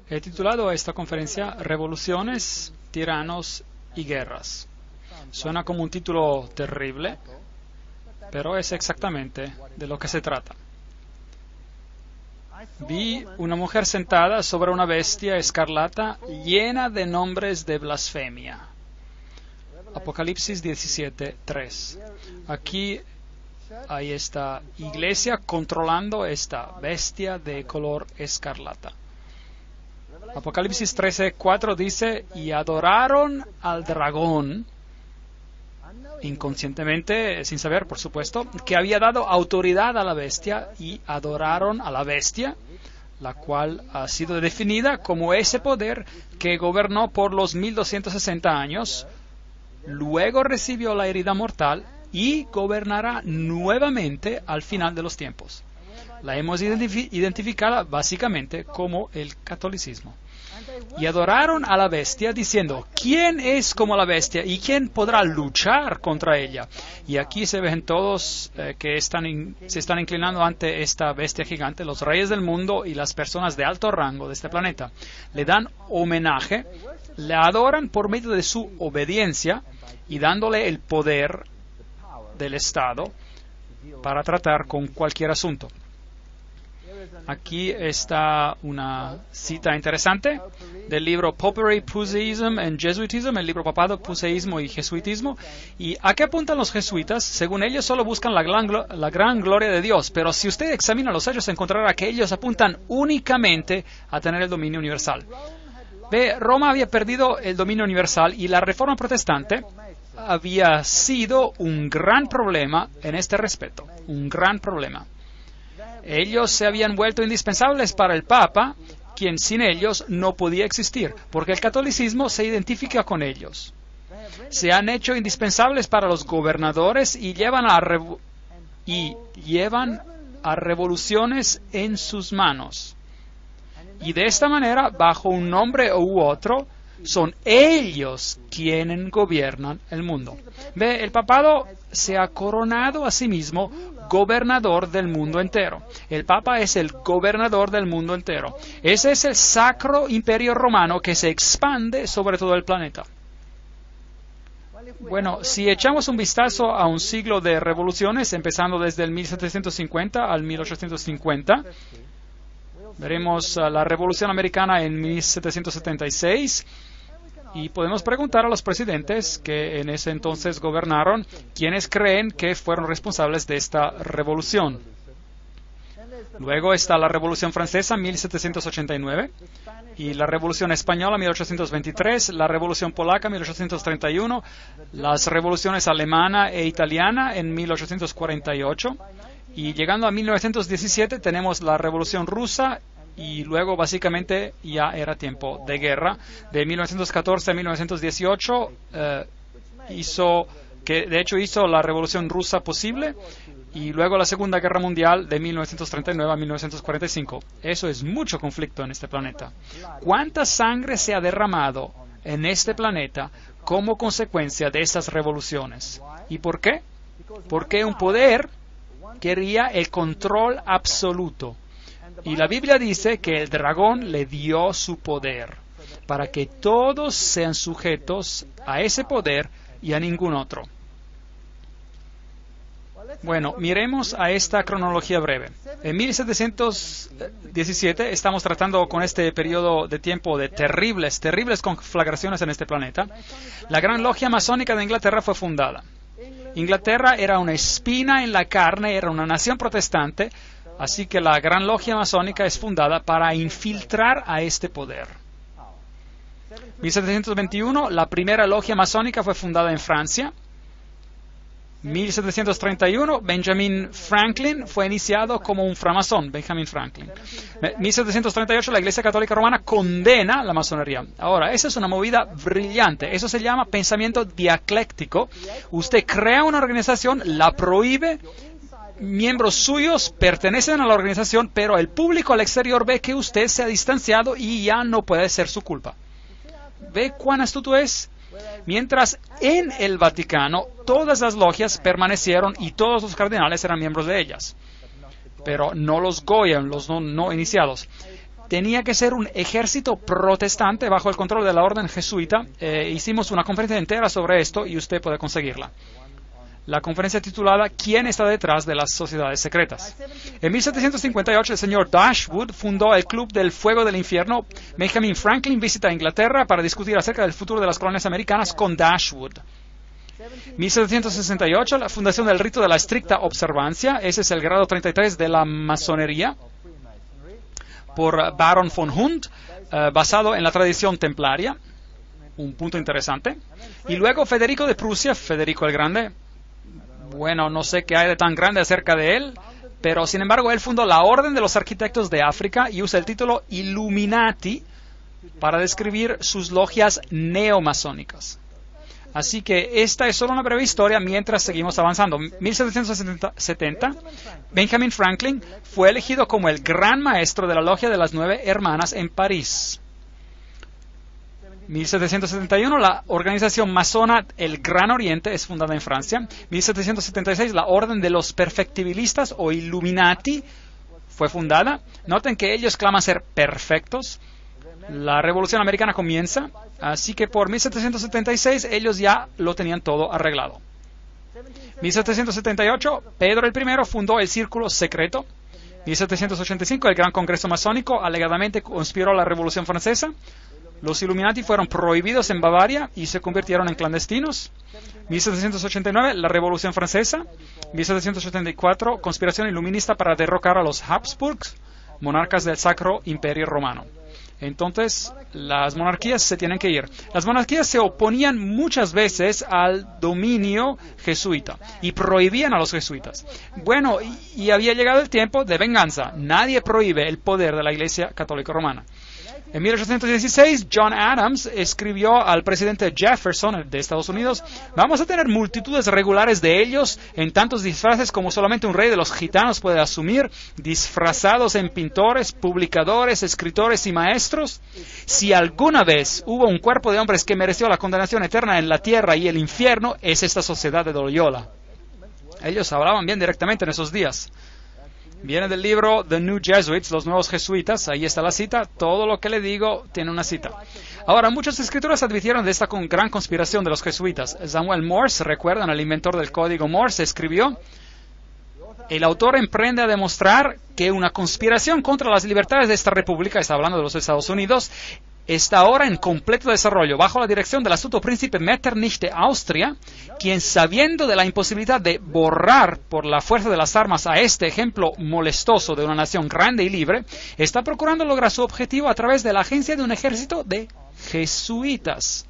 He titulado esta conferencia Revoluciones, Tiranos y Guerras. Suena como un título terrible, pero es exactamente de lo que se trata. Vi una mujer sentada sobre una bestia escarlata llena de nombres de blasfemia. Apocalipsis 17:3. Aquí hay esta iglesia controlando esta bestia de color escarlata. Apocalipsis 13:4 dice, y adoraron al dragón, inconscientemente, sin saber, por supuesto, que había dado autoridad a la bestia, y adoraron a la bestia, la cual ha sido definida como ese poder que gobernó por los 1260 años, luego recibió la herida mortal y gobernará nuevamente al final de los tiempos. La hemos identificada básicamente como el catolicismo. Y adoraron a la bestia diciendo, ¿quién es como la bestia y quién podrá luchar contra ella? Y aquí se ven todos que se están inclinando ante esta bestia gigante, los reyes del mundo y las personas de alto rango de este planeta. Le dan homenaje, le adoran por medio de su obediencia y dándole el poder del Estado para tratar con cualquier asunto. Aquí está una cita interesante del libro Popery, Puseyism and Jesuitism, el libro papado, Puseísmo y Jesuitismo. ¿Y a qué apuntan los jesuitas? Según ellos solo buscan la gran gloria de Dios, pero si usted examina los hechos encontrará que ellos apuntan únicamente a tener el dominio universal. Roma había perdido el dominio universal y la Reforma Protestante había sido un gran problema en este respecto, un gran problema. Ellos se habían vuelto indispensables para el Papa, quien sin ellos no podía existir, porque el catolicismo se identifica con ellos. Se han hecho indispensables para los gobernadores y llevan a revoluciones en sus manos. Y de esta manera, bajo un nombre u otro, son ellos quienes gobiernan el mundo. El papado se ha coronado a sí mismo gobernador del mundo entero. El Papa es el gobernador del mundo entero. Ese es el sacro imperio romano que se expande sobre todo el planeta. Bueno, si echamos un vistazo a un siglo de revoluciones, empezando desde el 1750 al 1850, veremos la Revolución Americana en 1776 y podemos preguntar a los presidentes que en ese entonces gobernaron quiénes creen que fueron responsables de esta revolución. Luego está la Revolución Francesa, 1789, y la Revolución Española, 1823, la Revolución Polaca, 1831, las revoluciones alemana e italiana en 1848, y llegando a 1917 tenemos la Revolución Rusa, y luego básicamente ya era tiempo de guerra. De 1914 a 1918 que de hecho hizo la Revolución Rusa posible, y luego la Segunda Guerra Mundial de 1939 a 1945. Eso es mucho conflicto en este planeta. ¿Cuánta sangre se ha derramado en este planeta como consecuencia de estas revoluciones? ¿Y por qué? Porque un poder quería el control absoluto. Y la Biblia dice que el dragón le dio su poder para que todos sean sujetos a ese poder y a ningún otro. Bueno, miremos a esta cronología breve. En 1717 estamos tratando con este periodo de tiempo de terribles conflagraciones en este planeta. La Gran Logia Masónica de Inglaterra fue fundada. Inglaterra era una espina en la carne, era una nación protestante, así que la Gran Logia Masónica es fundada para infiltrar a este poder. 1721, la primera logia masónica fue fundada en Francia. 1731, Benjamin Franklin fue iniciado como un framasón, Benjamin Franklin. 1738, la Iglesia Católica Romana condena la masonería. Ahora, esa es una movida brillante. Eso se llama pensamiento dialéctico. Usted crea una organización, la prohíbe, miembros suyos pertenecen a la organización, pero el público al exterior ve que usted se ha distanciado y ya no puede ser su culpa. ¿Ve cuán astuto es? Mientras en el Vaticano todas las logias permanecieron y todos los cardenales eran miembros de ellas, pero no los Goyen, los no iniciados. Tenía que ser un ejército protestante bajo el control de la orden jesuita. Hicimos una conferencia entera sobre esto y usted puede conseguirla. La conferencia titulada ¿Quién está detrás de las sociedades secretas? En 1758 el señor Dashwood fundó el Club del Fuego del Infierno. Benjamin Franklin visita Inglaterra para discutir acerca del futuro de las colonias americanas con Dashwood. 1768 la fundación del rito de la estricta observancia. Ese es el grado 33 de la masonería por Baron von Hund, basado en la tradición templaria. Un punto interesante. Y luego Federico de Prusia, Federico el Grande. Bueno, no sé qué hay de tan grande acerca de él, pero sin embargo él fundó la Orden de los Arquitectos de África y usa el título Illuminati para describir sus logias neomasónicas. Así que esta es solo una breve historia mientras seguimos avanzando. 1770, Benjamin Franklin fue elegido como el gran maestro de la Logia de las 9 Hermanas en París. 1771, la organización masona El Gran Oriente es fundada en Francia. 1776, la Orden de los Perfectibilistas o Illuminati fue fundada. Noten que ellos claman ser perfectos. La Revolución Americana comienza, así que por 1776 ellos ya lo tenían todo arreglado. 1778, Pedro I fundó el Círculo Secreto. 1785, el Gran Congreso Masónico alegadamente conspiró la Revolución Francesa. Los Illuminati fueron prohibidos en Bavaria y se convirtieron en clandestinos. 1789, la Revolución Francesa. 1784, conspiración iluminista para derrocar a los Habsburgs, monarcas del Sacro Imperio Romano. Entonces, las monarquías se tienen que ir. Las monarquías se oponían muchas veces al dominio jesuita y prohibían a los jesuitas. Bueno, y había llegado el tiempo de venganza. Nadie prohíbe el poder de la Iglesia Católica Romana. En 1816, John Adams escribió al presidente Jefferson de Estados Unidos: vamos a tener multitudes regulares de ellos en tantos disfraces como solamente un rey de los gitanos puede asumir, disfrazados en pintores, publicadores, escritores y maestros. Si alguna vez hubo un cuerpo de hombres que mereció la condenación eterna en la tierra y el infierno, es esta sociedad de Loyola. Ellos hablaban bien directamente en esos días. Viene del libro The New Jesuits, los nuevos jesuitas. Ahí está la cita. Todo lo que le digo tiene una cita. Ahora, muchos escritores advirtieron de esta gran conspiración de los jesuitas. Samuel Morse, recuerdan, el inventor del código Morse, escribió: el autor emprende a demostrar que una conspiración contra las libertades de esta república, está hablando de los Estados Unidos, está ahora en completo desarrollo bajo la dirección del astuto príncipe Metternich de Austria, quien, sabiendo de la imposibilidad de borrar por la fuerza de las armas a este ejemplo molestoso de una nación grande y libre, está procurando lograr su objetivo a través de la agencia de un ejército de jesuitas.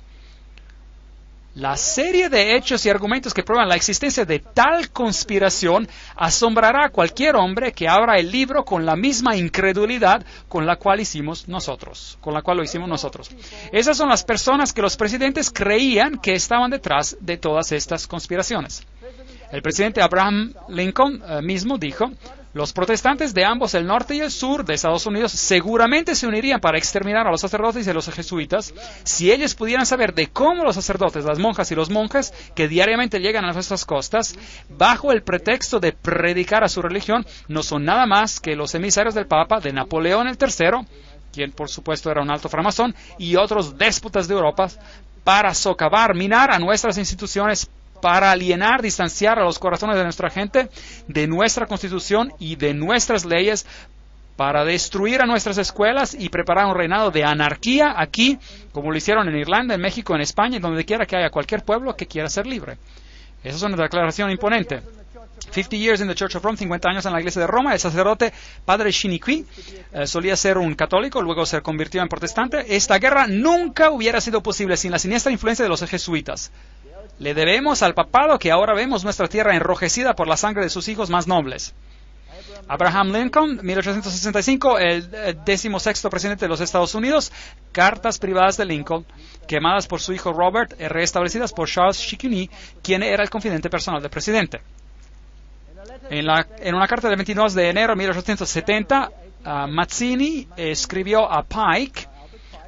La serie de hechos y argumentos que prueban la existencia de tal conspiración asombrará a cualquier hombre que abra el libro con la misma incredulidad con la cual lo hicimos nosotros. Esas son las personas que los presidentes creían que estaban detrás de todas estas conspiraciones. El presidente Abraham Lincoln mismo dijo: los protestantes de ambos el norte y el sur de Estados Unidos seguramente se unirían para exterminar a los sacerdotes y a los jesuitas si ellos pudieran saber de cómo los sacerdotes, las monjas y los monjes que diariamente llegan a nuestras costas bajo el pretexto de predicar a su religión no son nada más que los emisarios del Papa, de Napoleón el III, quien por supuesto era un alto framasón, y otros déspotas de Europa, para socavar, minar a nuestras instituciones, para alienar, distanciar a los corazones de nuestra gente, de nuestra Constitución y de nuestras leyes, para destruir a nuestras escuelas y preparar un reinado de anarquía aquí, como lo hicieron en Irlanda, en México, en España, y donde quiera que haya cualquier pueblo que quiera ser libre. Esa es una declaración imponente. 50 years in the Church of Rome, 50 años en la Iglesia de Roma. El sacerdote Padre Chiniquy solía ser un católico, luego se convirtió en protestante. Esta guerra nunca hubiera sido posible sin la siniestra influencia de los jesuitas. Le debemos al papado que ahora vemos nuestra tierra enrojecida por la sangre de sus hijos más nobles. Abraham Lincoln, 1865, el 16º presidente de los Estados Unidos. Cartas privadas de Lincoln, quemadas por su hijo Robert, restablecidas por Charles Chicony, quien era el confidente personal del presidente. En una carta del 22 de enero de 1870, Mazzini escribió a Pike.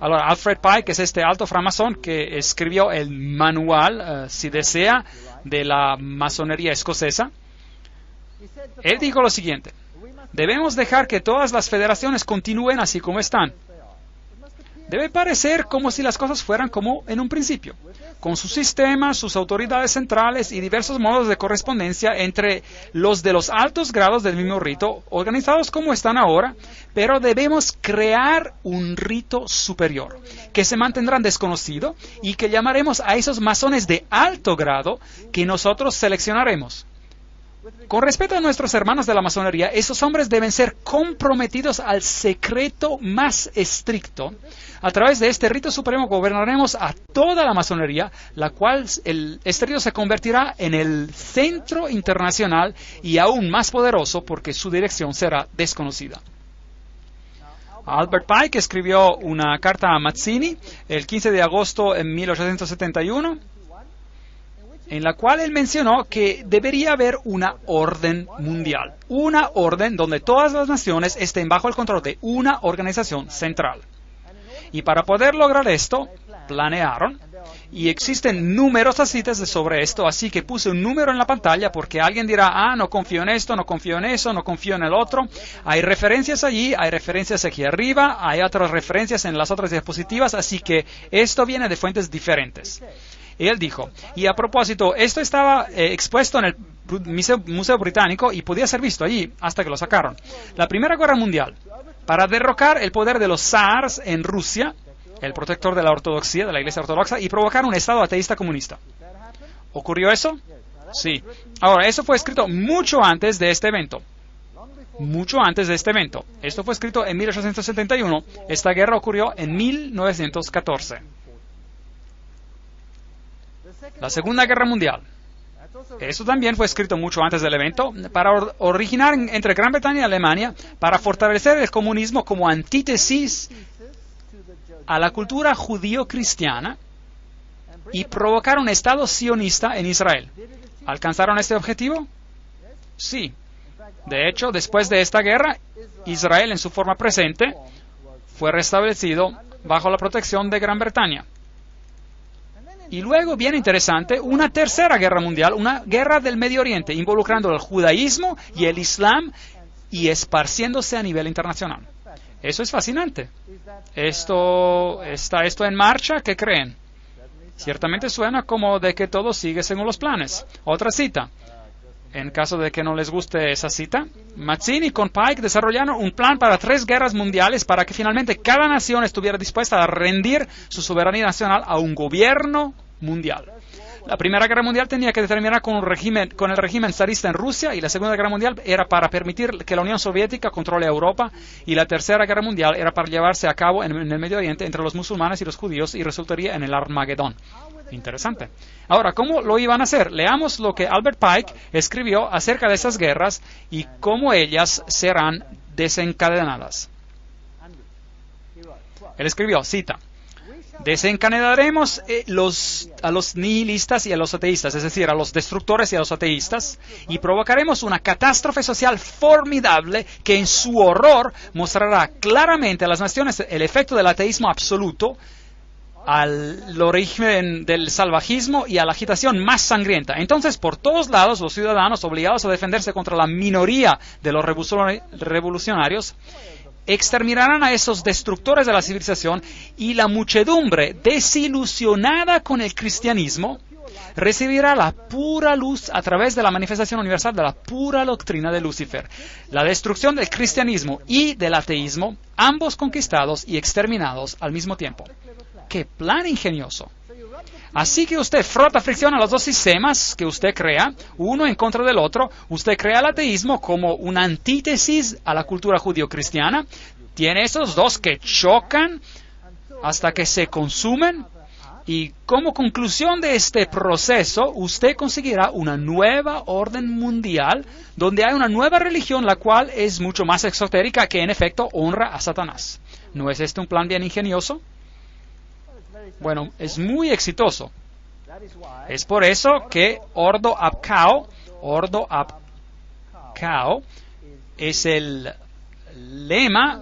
Ahora, Alfred Pike es este alto framasón que escribió el manual, si desea, de la masonería escocesa. Él dijo lo siguiente: debemos dejar que todas las federaciones continúen así como están. Debe parecer como si las cosas fueran como en un principio, con sus sistemas, sus autoridades centrales y diversos modos de correspondencia entre los de los altos grados del mismo rito, organizados como están ahora, pero debemos crear un rito superior, que se mantendrá desconocido y que llamaremos a esos masones de alto grado que nosotros seleccionaremos. Con respecto a nuestros hermanos de la masonería, esos hombres deben ser comprometidos al secreto más estricto. A través de este rito supremo gobernaremos a toda la masonería, la cual este rito se convertirá en el centro internacional y aún más poderoso porque su dirección será desconocida. Albert Pike escribió una carta a Mazzini el 15 de agosto de 1871, en la cual él mencionó que debería haber una orden mundial, una orden donde todas las naciones estén bajo el control de una organización central. Y para poder lograr esto, planearon, y existen numerosas citas sobre esto, así que puse un número en la pantalla porque alguien dirá: no confío en esto, no confío en eso, no confío en el otro. Hay referencias allí, hay referencias aquí arriba, hay otras referencias en las otras diapositivas, así que esto viene de fuentes diferentes. Y él dijo, y a propósito, esto estaba expuesto en el Museo Británico y podía ser visto allí hasta que lo sacaron. La Primera Guerra Mundial, para derrocar el poder de los zars en Rusia, el protector de la ortodoxia, de la Iglesia Ortodoxa, y provocar un Estado ateísta comunista. ¿Ocurrió eso? Sí. Ahora, eso fue escrito mucho antes de este evento. Mucho antes de este evento. Esto fue escrito en 1871. Esta guerra ocurrió en 1914. La Segunda Guerra Mundial. Eso también fue escrito mucho antes del evento, para originar entre Gran Bretaña y Alemania, para fortalecer el comunismo como antítesis a la cultura judío-cristiana y provocar un Estado sionista en Israel. ¿Alcanzaron este objetivo? Sí. De hecho, después de esta guerra, Israel en su forma presente fue restablecido bajo la protección de Gran Bretaña. Y luego, bien interesante, una tercera guerra mundial, una guerra del Medio Oriente, involucrando el judaísmo y el islam y esparciéndose a nivel internacional. Eso es fascinante. ¿Está esto en marcha? ¿Qué creen? Ciertamente suena como de que todo sigue según los planes. Otra cita. En caso de que no les guste esa cita, Mazzini con Pike desarrollaron un plan para 3 guerras mundiales para que finalmente cada nación estuviera dispuesta a rendir su soberanía nacional a un gobierno mundial. La Primera Guerra Mundial tenía que terminar con el régimen zarista en Rusia, y la Segunda Guerra Mundial era para permitir que la Unión Soviética controle Europa, y la Tercera Guerra Mundial era para llevarse a cabo en el Medio Oriente entre los musulmanes y los judíos y resultaría en el Armagedón. Interesante. Ahora, ¿cómo lo iban a hacer? Leamos lo que Albert Pike escribió acerca de esas guerras y cómo ellas serán desencadenadas. Él escribió, cita, desencadenaremos a los nihilistas y a los ateístas, es decir, a los destructores y a los ateístas, y provocaremos una catástrofe social formidable que en su horror mostrará claramente a las naciones el efecto del ateísmo absoluto, al origen del salvajismo y a la agitación más sangrienta. Entonces, por todos lados, los ciudadanos obligados a defenderse contra la minoría de los revolucionarios exterminarán a esos destructores de la civilización, y la muchedumbre desilusionada con el cristianismo recibirá la pura luz a través de la manifestación universal de la pura doctrina de Lucifer. La destrucción del cristianismo y del ateísmo, ambos conquistados y exterminados al mismo tiempo. ¡Qué plan ingenioso! Así que usted frota fricción a los dos sistemas que usted crea, uno en contra del otro. Usted crea el ateísmo como una antítesis a la cultura judío-cristiana. Tiene esos dos que chocan hasta que se consumen. Y como conclusión de este proceso, usted conseguirá una nueva orden mundial donde hay una nueva religión, la cual es mucho más exotérica, que en efecto honra a Satanás. ¿No es este un plan bien ingenioso? Bueno, es muy exitoso. Es por eso que Ordo ab Chao es el lema,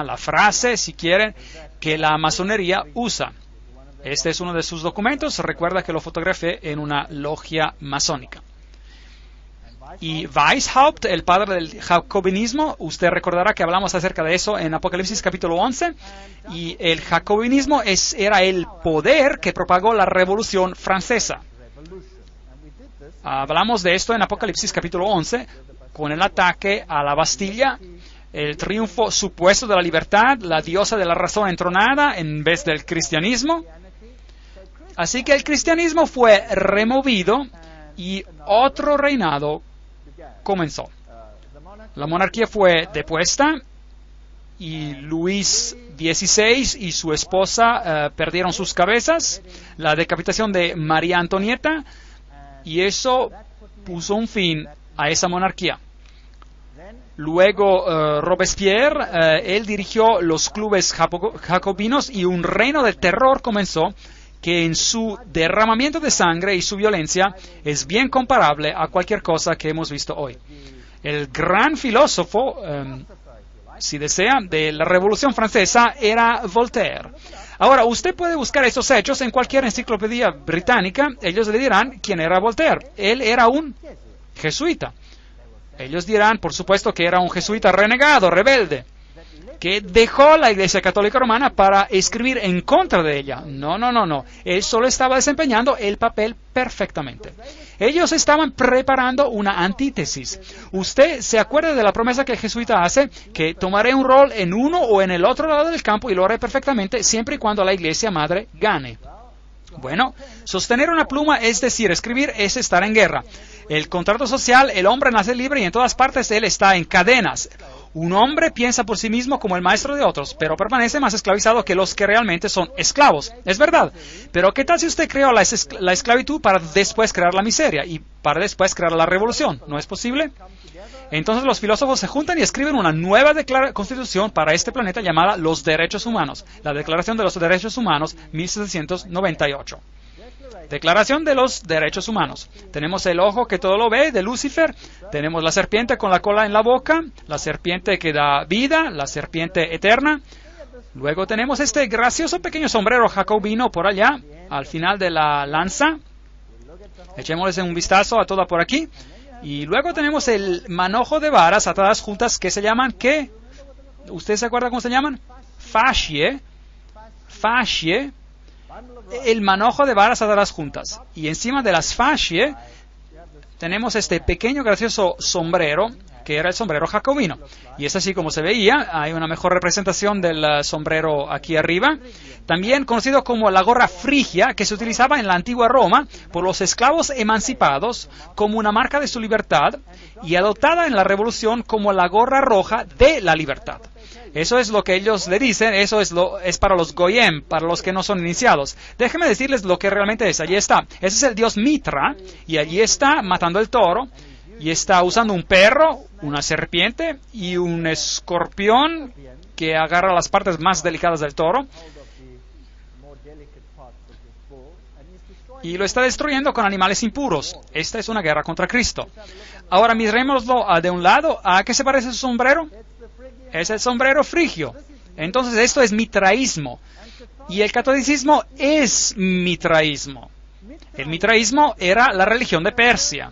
la frase, si quieren, que la masonería usa. Este es uno de sus documentos. Recuerda que lo fotografié en una logia masónica. Y Weishaupt, el padre del jacobinismo, usted recordará que hablamos acerca de eso en Apocalipsis capítulo 11, y el jacobinismo era el poder que propagó la Revolución Francesa. Hablamos de esto en Apocalipsis capítulo 11, con el ataque a la Bastilla, el triunfo supuesto de la libertad, la diosa de la razón entronada en vez del cristianismo. Así que el cristianismo fue removido y otro reinado comenzó. La monarquía fue depuesta y Luis XVI y su esposa perdieron sus cabezas, la decapitación de María Antonieta, y eso puso un fin a esa monarquía. Luego Robespierre, él dirigió los clubes jacobinos y un reino de terror comenzó, que en su derramamiento de sangre y su violencia es bien comparable a cualquier cosa que hemos visto hoy. El gran filósofo, si desea, de la Revolución Francesa era Voltaire. Ahora, usted puede buscar estos hechos en cualquier enciclopedia británica. Ellos le dirán quién era Voltaire. Él era un jesuita. Ellos dirán, por supuesto, que era un jesuita renegado, rebelde, que dejó la Iglesia Católica Romana para escribir en contra de ella. No. Él solo estaba desempeñando el papel perfectamente. Ellos estaban preparando una antítesis. Usted se acuerda de la promesa que el jesuita hace, que tomaré un rol en uno o en el otro lado del campo y lo haré perfectamente siempre y cuando la Iglesia Madre gane. Bueno, sostener una pluma, es decir, escribir, es estar en guerra. El contrato social, el hombre nace libre y en todas partes él está en cadenas. Un hombre piensa por sí mismo como el maestro de otros, pero permanece más esclavizado que los que realmente son esclavos. Es verdad. Pero ¿qué tal si usted creó la esclavitud para después crear la miseria y para después crear la revolución? ¿No es posible? Entonces los filósofos se juntan y escriben una nueva constitución para este planeta llamada Los Derechos Humanos, la Declaración de los Derechos Humanos, 1798. Declaración de los Derechos Humanos. Tenemos el ojo que todo lo ve, de Lucifer. Tenemos la serpiente con la cola en la boca, la serpiente que da vida, la serpiente eterna. Luego tenemos este gracioso pequeño sombrero jacobino por allá, al final de la lanza. Echémosle un vistazo a toda por aquí. Y luego tenemos el manojo de varas atadas juntas que se llaman, ¿qué? ¿Usted se acuerda cómo se llaman? Fascie. El manojo de varas atadas juntas. Y encima de las fascie tenemos este pequeño gracioso sombrero, que era el sombrero jacobino. Y es así como se veía. Hay una mejor representación del sombrero aquí arriba. También conocido como la gorra frigia, que se utilizaba en la antigua Roma por los esclavos emancipados como una marca de su libertad, y adoptada en la Revolución como la gorra roja de la libertad. Eso es lo que ellos le dicen, eso es para los Goyim, para los que no son iniciados. Déjenme decirles lo que realmente es. Allí está. Ese es el dios Mitra, y allí está matando el toro, y está usando un perro, una serpiente y un escorpión que agarra las partes más delicadas del toro, y lo está destruyendo con animales impuros. Esta es una guerra contra Cristo. Ahora mirémoslo de un lado. ¿A qué se parece su sombrero? Es el sombrero frigio. Entonces esto es mitraísmo. Y el catolicismo es mitraísmo. El mitraísmo era la religión de Persia.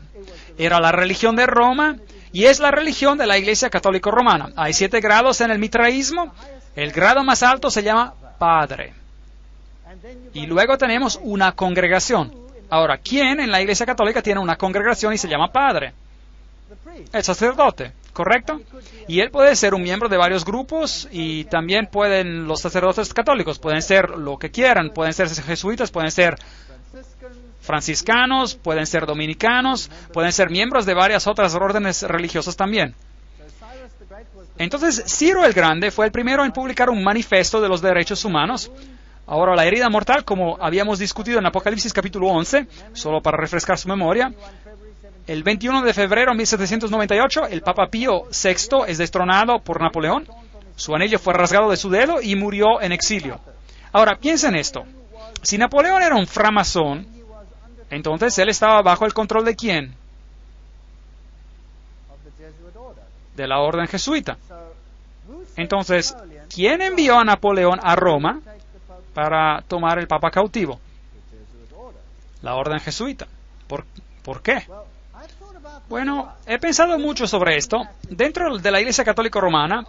Era la religión de Roma y es la religión de la Iglesia Católica Romana. Hay 7 grados en el mitraísmo. El grado más alto se llama padre. Y luego tenemos una congregación. Ahora, ¿quién en la Iglesia Católica tiene una congregación y se llama padre? El sacerdote, ¿correcto? Y él puede ser un miembro de varios grupos y también pueden los sacerdotes católicos, pueden ser lo que quieran, pueden ser jesuitas, pueden ser franciscanos, pueden ser dominicanos, pueden ser miembros de varias otras órdenes religiosas también. Entonces, Ciro el Grande fue el primero en publicar un manifiesto de los derechos humanos. Ahora, la herida mortal, como habíamos discutido en Apocalipsis capítulo 11, solo para refrescar su memoria, el 21 de febrero de 1798, el Papa Pío VI es destronado por Napoleón, su anillo fue rasgado de su dedo y murió en exilio. Ahora, piensen esto, si Napoleón era un framasón, entonces él estaba bajo el control ¿de quién? De la orden jesuita. Entonces, ¿quién envió a Napoleón a Roma para tomar el Papa cautivo? La orden jesuita. ¿Por qué? Bueno, he pensado mucho sobre esto. Dentro de la Iglesia Católica Romana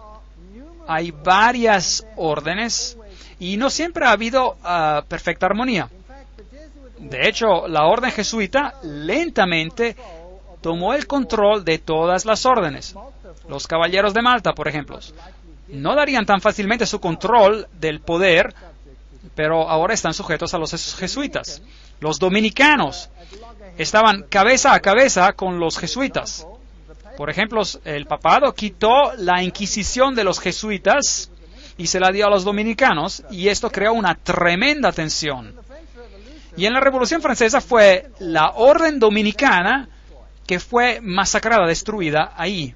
hay varias órdenes y no siempre ha habido perfecta armonía. De hecho, la orden jesuita lentamente tomó el control de todas las órdenes. Los caballeros de Malta, por ejemplo, no darían tan fácilmente su control del poder, pero ahora están sujetos a los jesuitas. Los dominicanos estaban cabeza a cabeza con los jesuitas. Por ejemplo, el papado quitó la inquisición de los jesuitas y se la dio a los dominicanos, y esto creó una tremenda tensión. Y en la Revolución Francesa fue la orden dominicana que fue masacrada, destruida ahí.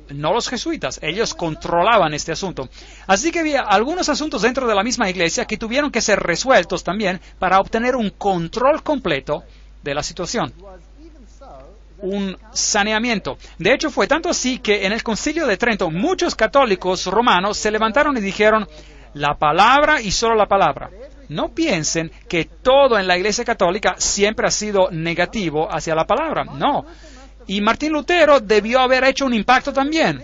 No los jesuitas, ellos controlaban este asunto. Así que había algunos asuntos dentro de la misma iglesia que tuvieron que ser resueltos también para obtener un control completo de la situación. Un saneamiento. De hecho, fue tanto así que en el Concilio de Trento muchos católicos romanos se levantaron y dijeron la palabra y solo la palabra. No piensen que todo en la Iglesia Católica siempre ha sido negativo hacia la palabra. No. Y Martín Lutero debió haber hecho un impacto también.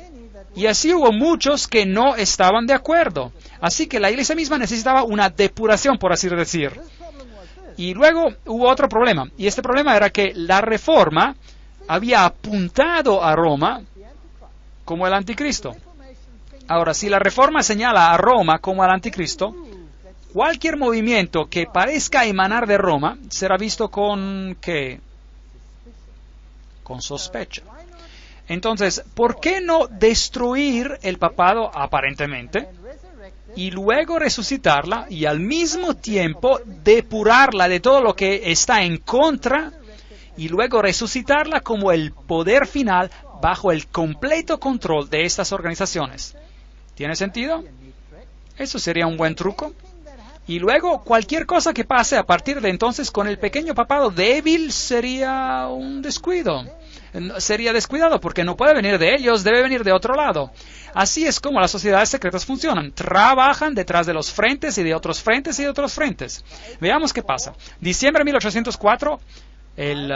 Y así hubo muchos que no estaban de acuerdo. Así que la Iglesia misma necesitaba una depuración, por así decir. Y luego hubo otro problema. Y este problema era que la Reforma había apuntado a Roma como el anticristo. Ahora, si la Reforma señala a Roma como al anticristo, cualquier movimiento que parezca emanar de Roma será visto con ¿qué? Con sospecha. Entonces, ¿por qué no destruir el papado aparentemente y luego resucitarla y al mismo tiempo depurarla de todo lo que está en contra y luego resucitarla como el poder final bajo el completo control de estas organizaciones? ¿Tiene sentido? Eso sería un buen truco. Y luego, cualquier cosa que pase a partir de entonces con el pequeño papado débil sería un descuido. Sería descuidado porque no puede venir de ellos, debe venir de otro lado. Así es como las sociedades secretas funcionan. Trabajan detrás de los frentes y de otros frentes y de otros frentes. Veamos qué pasa. Diciembre de 1804, el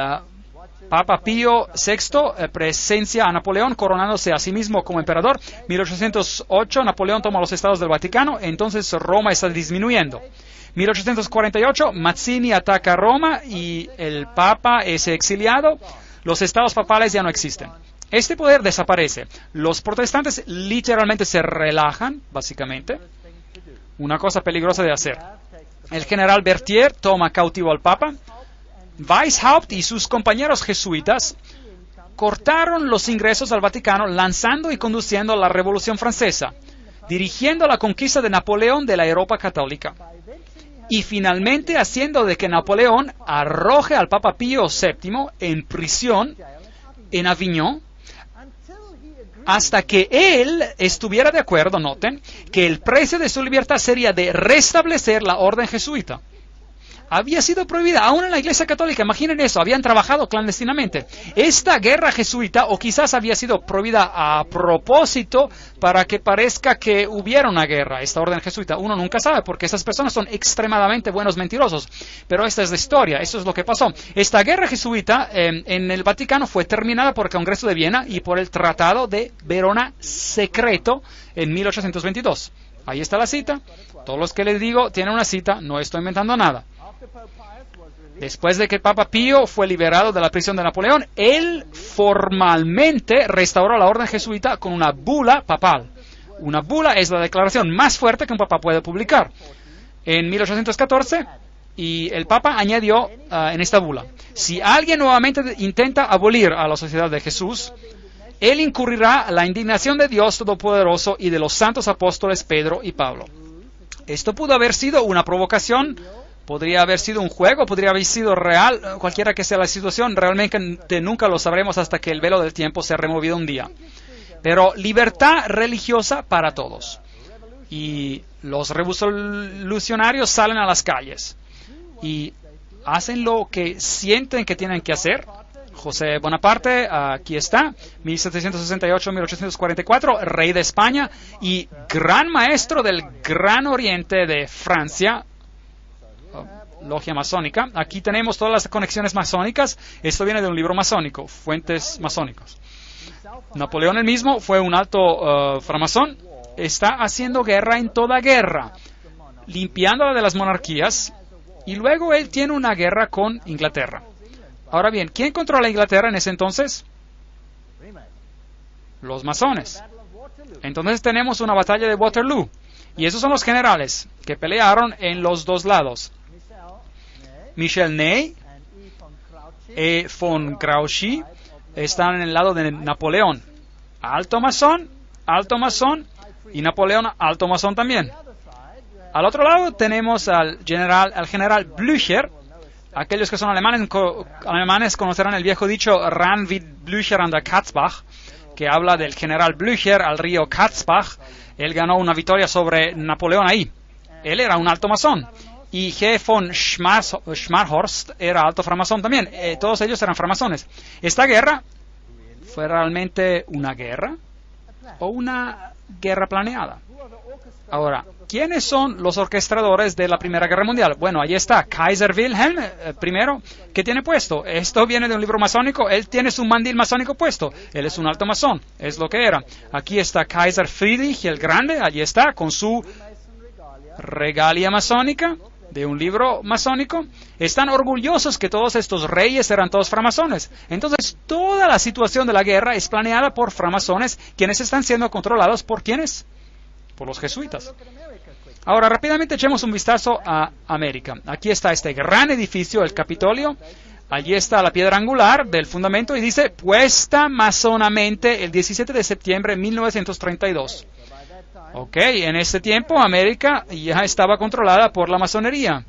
Papa Pío VI presencia a Napoleón coronándose a sí mismo como emperador. 1808, Napoleón toma los estados del Vaticano, entonces Roma está disminuyendo. 1848, Mazzini ataca Roma y el Papa es exiliado. Los estados papales ya no existen. Este poder desaparece. Los protestantes literalmente se relajan, básicamente. Una cosa peligrosa de hacer. El general Berthier toma cautivo al Papa. Weishaupt y sus compañeros jesuitas cortaron los ingresos al Vaticano lanzando y conduciendo la Revolución Francesa. dirigiendo la conquista de Napoleón de la Europa católica. Y finalmente haciendo de que Napoleón arroje al Papa Pío VII en prisión en Aviñón, hasta que él estuviera de acuerdo, noten, que el precio de su libertad sería de restablecer la orden jesuita. Había sido prohibida, aún en la Iglesia Católica, imaginen eso, habían trabajado clandestinamente. Esta guerra jesuita, o quizás había sido prohibida a propósito para que parezca que hubiera una guerra, esta orden jesuita, uno nunca sabe, porque esas personas son extremadamente buenos mentirosos. Pero esta es la historia, eso es lo que pasó. Esta guerra jesuita en el Vaticano fue terminada por el Congreso de Viena y por el Tratado de Verona secreto en 1822. Ahí está la cita. Todos los que les digo tienen una cita, no estoy inventando nada. Después de que el Papa Pío fue liberado de la prisión de Napoleón, él formalmente restauró la orden jesuita con una bula papal. Una bula es la declaración más fuerte que un papa puede publicar. En 1814, y el Papa añadió en esta bula: si alguien nuevamente intenta abolir a la Sociedad de Jesús, él incurrirá la indignación de Dios Todopoderoso y de los santos apóstoles Pedro y Pablo. Esto pudo haber sido una provocación. Podría haber sido un juego, podría haber sido real, cualquiera que sea la situación, realmente nunca lo sabremos hasta que el velo del tiempo sea removido un día. Pero libertad religiosa para todos. Y los revolucionarios salen a las calles y hacen lo que sienten que tienen que hacer. José Bonaparte, aquí está, 1768-1844, rey de España y gran maestro del Gran Oriente de Francia, logia masónica. Aquí tenemos todas las conexiones masónicas. Esto viene de un libro masónico, fuentes masónicas. Napoleón el mismo fue un alto framasón. Está haciendo guerra en toda guerra, limpiándola de las monarquías, y luego él tiene una guerra con Inglaterra. Ahora bien, ¿quién controla Inglaterra en ese entonces? Los masones. Entonces tenemos una batalla de Waterloo, y esos son los generales que pelearon en los dos lados. Michel Ney y von Grouchy están en el lado de Napoleón, alto masón, y Napoleón alto masón también. Al otro lado tenemos al general Blücher. Aquellos que son alemanes conocerán el viejo dicho Ran wie Blücher an der Katzbach, que habla del general Blücher al río Katzbach. Él ganó una victoria sobre Napoleón ahí. Él era un alto masón. Y G. von Schmarhorst era alto framasón también. Todos ellos eran framasones. ¿Esta guerra fue realmente una guerra o una guerra planeada? Ahora, ¿quiénes son los orquestadores de la Primera Guerra Mundial? Bueno, ahí está Kaiser Wilhelm I. ¿Qué tiene puesto? Esto viene de un libro masónico. Él tiene su mandil masónico puesto. Él es un alto masón. Es lo que era. Aquí está Kaiser Friedrich el Grande. Allí está con su regalia masónica de un libro masónico. Están orgullosos que todos estos reyes eran todos framasones. Entonces, toda la situación de la guerra es planeada por framasones, quienes están siendo controlados por ¿quiénes? Por los jesuitas. Ahora, rápidamente echemos un vistazo a América. Aquí está este gran edificio, el Capitolio. Allí está la piedra angular del fundamento y dice, puesta masonamente el 17 de septiembre de 1932. Ok, en este tiempo América ya estaba controlada por la masonería.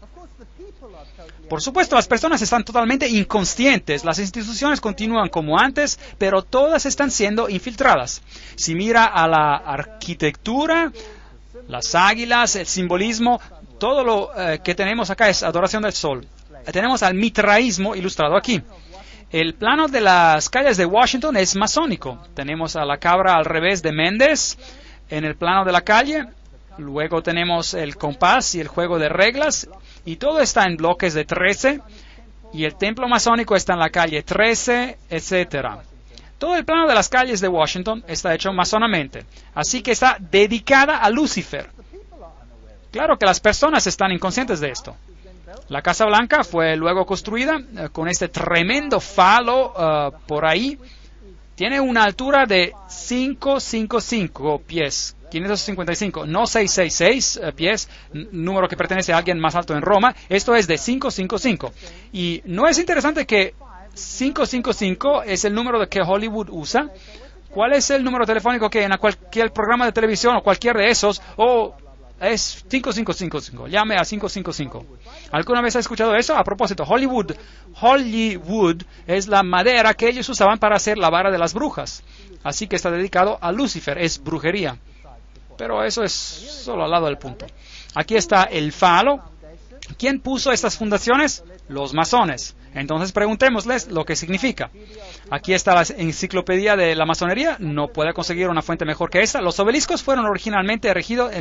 Por supuesto, las personas están totalmente inconscientes, las instituciones continúan como antes, pero todas están siendo infiltradas. Si mira a la arquitectura, las águilas, el simbolismo, todo lo que tenemos acá es adoración del sol. Tenemos al mitraísmo ilustrado aquí. El plano de las calles de Washington es masónico. Tenemos a la cabra al revés de Méndez en el plano de la calle. Luego tenemos el compás y el juego de reglas. Y todo está en bloques de 13. Y el templo masónico está en la calle 13, etc. Todo el plano de las calles de Washington está hecho masonamente. Así que está dedicada a Lucifer. Claro que las personas están inconscientes de esto. La Casa Blanca fue luego construida con este tremendo falo por ahí. Tiene una altura de 555 pies, 555, no 666 pies, número que pertenece a alguien más alto en Roma. Esto es de 555. Y ¿no es interesante que 555 es el número que Hollywood usa ¿Cuál es el número telefónico que en cualquier programa de televisión o cualquier de esos? Es 5555. Llame a 555. ¿Alguna vez ha escuchado eso? A propósito, Hollywood es la madera que ellos usaban para hacer la vara de las brujas. Así que está dedicado a Lucifer, es brujería. Pero eso es solo al lado del punto. Aquí está el falo. ¿Quién puso estas fundaciones? Los masones. Entonces preguntémosles lo que significa. Aquí está la enciclopedia de la masonería. No puede conseguir una fuente mejor que esta. Los obeliscos fueron originalmente erigidos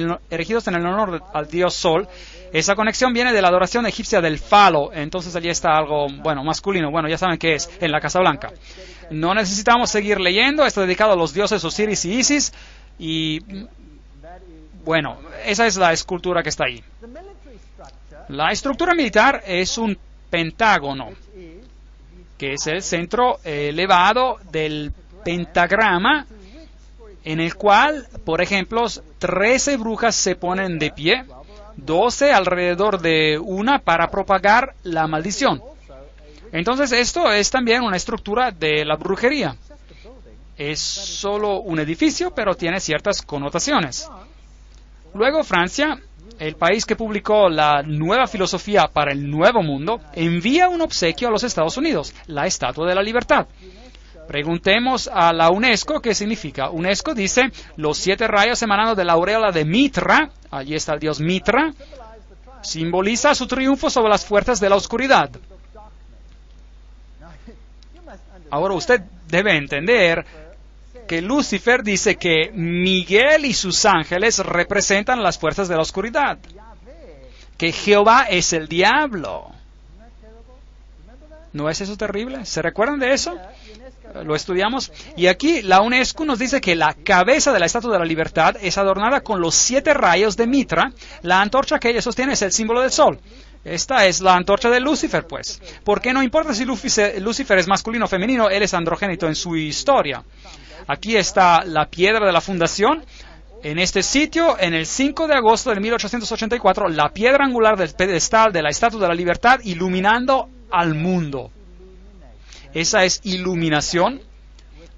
en el honor al dios Sol. Esa conexión viene de la adoración egipcia del falo. Entonces allí está algo, masculino. Ya saben qué es, en la Casa Blanca. No necesitamos seguir leyendo. Está dedicado a los dioses Osiris y Isis. Y, esa es la escultura que está ahí. La estructura militar es un pentágono, que es el centro elevado del pentagrama, en el cual, por ejemplo, 13 brujas se ponen de pie, 12 alrededor de una para propagar la maldición. Entonces esto es también una estructura de la brujería. Es solo un edificio, pero tiene ciertas connotaciones. Luego Francia, el país que publicó la nueva filosofía para el Nuevo Mundo, envía un obsequio a los Estados Unidos, la Estatua de la Libertad. Preguntemos a la UNESCO qué significa. UNESCO dice, los 7 rayos emanando de la aureola de Mitra, allí está el dios Mitra, simboliza su triunfo sobre las fuerzas de la oscuridad. Ahora usted debe entender que Lucifer dice que Miguel y sus ángeles representan las fuerzas de la oscuridad, que Jehová es el diablo. ¿No es eso terrible? ¿Se recuerdan de eso? Lo estudiamos. Y aquí la UNESCO nos dice que la cabeza de la Estatua de la Libertad es adornada con los 7 rayos de Mitra. La antorcha que ella sostiene es el símbolo del sol. Esta es la antorcha de Lucifer, pues. Porque no importa si Lucifer es masculino o femenino, él es androgénito en su historia. Aquí está la piedra de la fundación. En este sitio, en el 5 de agosto de 1884, la piedra angular del pedestal de la Estatua de la Libertad iluminando al mundo. Esa es iluminación.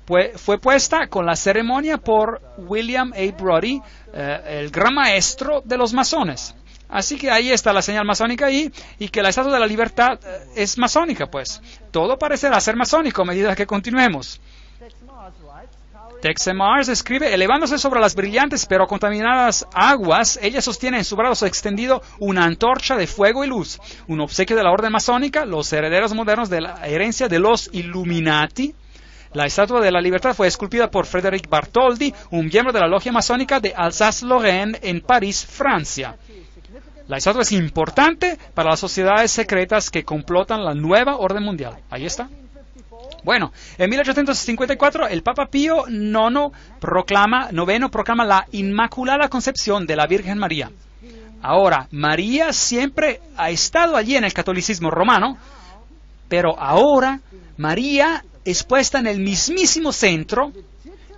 Fue puesta con la ceremonia por William A. Brodie, el gran maestro de los masones. Así que ahí está la señal masónica ahí, y que la Estatua de la Libertad es masónica, pues. Todo parecerá ser masónico a medida que continuemos. Texe Mars escribe, elevándose sobre las brillantes pero contaminadas aguas, ella sostiene en su brazo extendido una antorcha de fuego y luz, un obsequio de la orden masónica, los herederos modernos de la herencia de los Illuminati. La Estatua de la Libertad fue esculpida por Frédéric Bartholdi, un miembro de la logia masónica de Alsace-Lorraine en París, Francia. La estatua es importante para las sociedades secretas que complotan la nueva orden mundial. Ahí está. Bueno, en 1854 el Papa Pío IX proclama la Inmaculada Concepción de la Virgen María. Ahora, María siempre ha estado allí en el catolicismo romano, pero ahora María es puesta en el mismísimo centro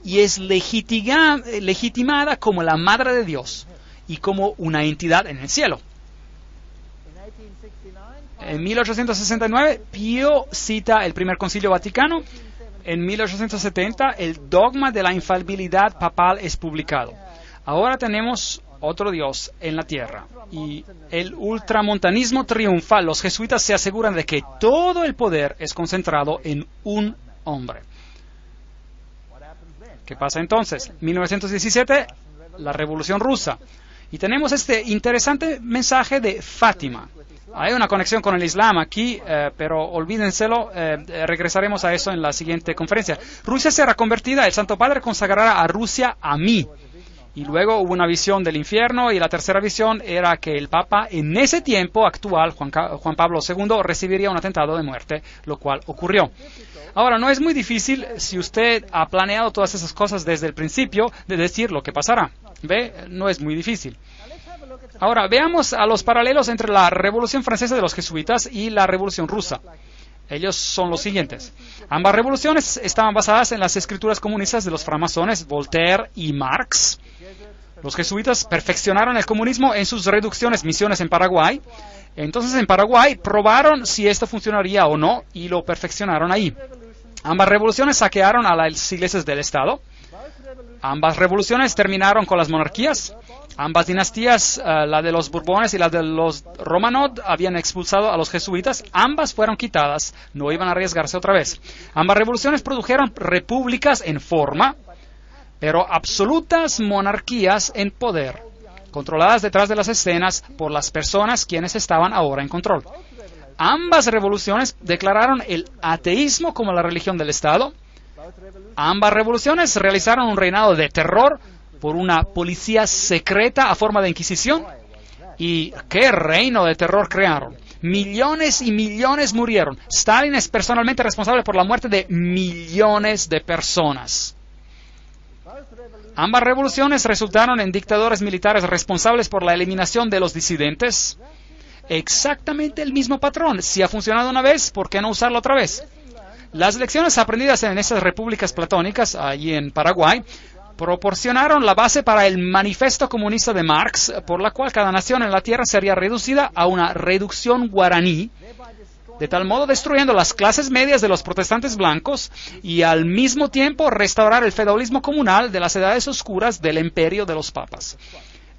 y es legitimada como la Madre de Dios y como una entidad en el cielo. En 1869, Pío cita el Primer Concilio Vaticano. En 1870, el dogma de la infalibilidad papal es publicado. Ahora tenemos otro Dios en la tierra. Y el ultramontanismo triunfa. Los jesuitas se aseguran de que todo el poder es concentrado en un hombre. ¿Qué pasa entonces? 1917, la Revolución Rusa. Y tenemos este interesante mensaje de Fátima. Hay una conexión con el Islam aquí, pero olvídenselo, regresaremos a eso en la siguiente conferencia. Rusia será convertida, el Santo Padre consagrará a Rusia a mí. Y luego hubo una visión del infierno, y la tercera visión era que el Papa en ese tiempo actual, Juan Pablo II, recibiría un atentado de muerte, lo cual ocurrió. Ahora, no es muy difícil, si usted ha planeado todas esas cosas desde el principio, de decir lo que pasará. ¿Ve? No es muy difícil. Ahora, veamos a los paralelos entre la Revolución Francesa de los jesuitas y la Revolución Rusa. Ellos son los siguientes. Ambas revoluciones estaban basadas en las escrituras comunistas de los francmasones Voltaire y Marx. Los jesuitas perfeccionaron el comunismo en sus reducciones misiones en Paraguay. Entonces, en Paraguay probaron si esto funcionaría o no y lo perfeccionaron ahí. Ambas revoluciones saquearon a las iglesias del Estado. Ambas revoluciones terminaron con las monarquías. Ambas dinastías, la de los Borbones y la de los Romanov, habían expulsado a los jesuitas. Ambas fueron quitadas. No iban a arriesgarse otra vez. Ambas revoluciones produjeron repúblicas en forma, pero absolutas monarquías en poder, controladas detrás de las escenas por las personas quienes estaban ahora en control. Ambas revoluciones declararon el ateísmo como la religión del Estado. Ambas revoluciones realizaron un reinado de terror por una policía secreta a forma de inquisición. ¿Y qué reino de terror crearon? Millones y millones murieron. Stalin es personalmente responsable por la muerte de millones de personas. Ambas revoluciones resultaron en dictadores militares responsables por la eliminación de los disidentes. Exactamente el mismo patrón. Si ha funcionado una vez, ¿por qué no usarlo otra vez? Las lecciones aprendidas en esas repúblicas platónicas, allí en Paraguay, proporcionaron la base para el manifiesto comunista de Marx, por la cual cada nación en la tierra sería reducida a una reducción guaraní, de tal modo destruyendo las clases medias de los protestantes blancos y al mismo tiempo restaurar el feudalismo comunal de las edades oscuras del imperio de los papas.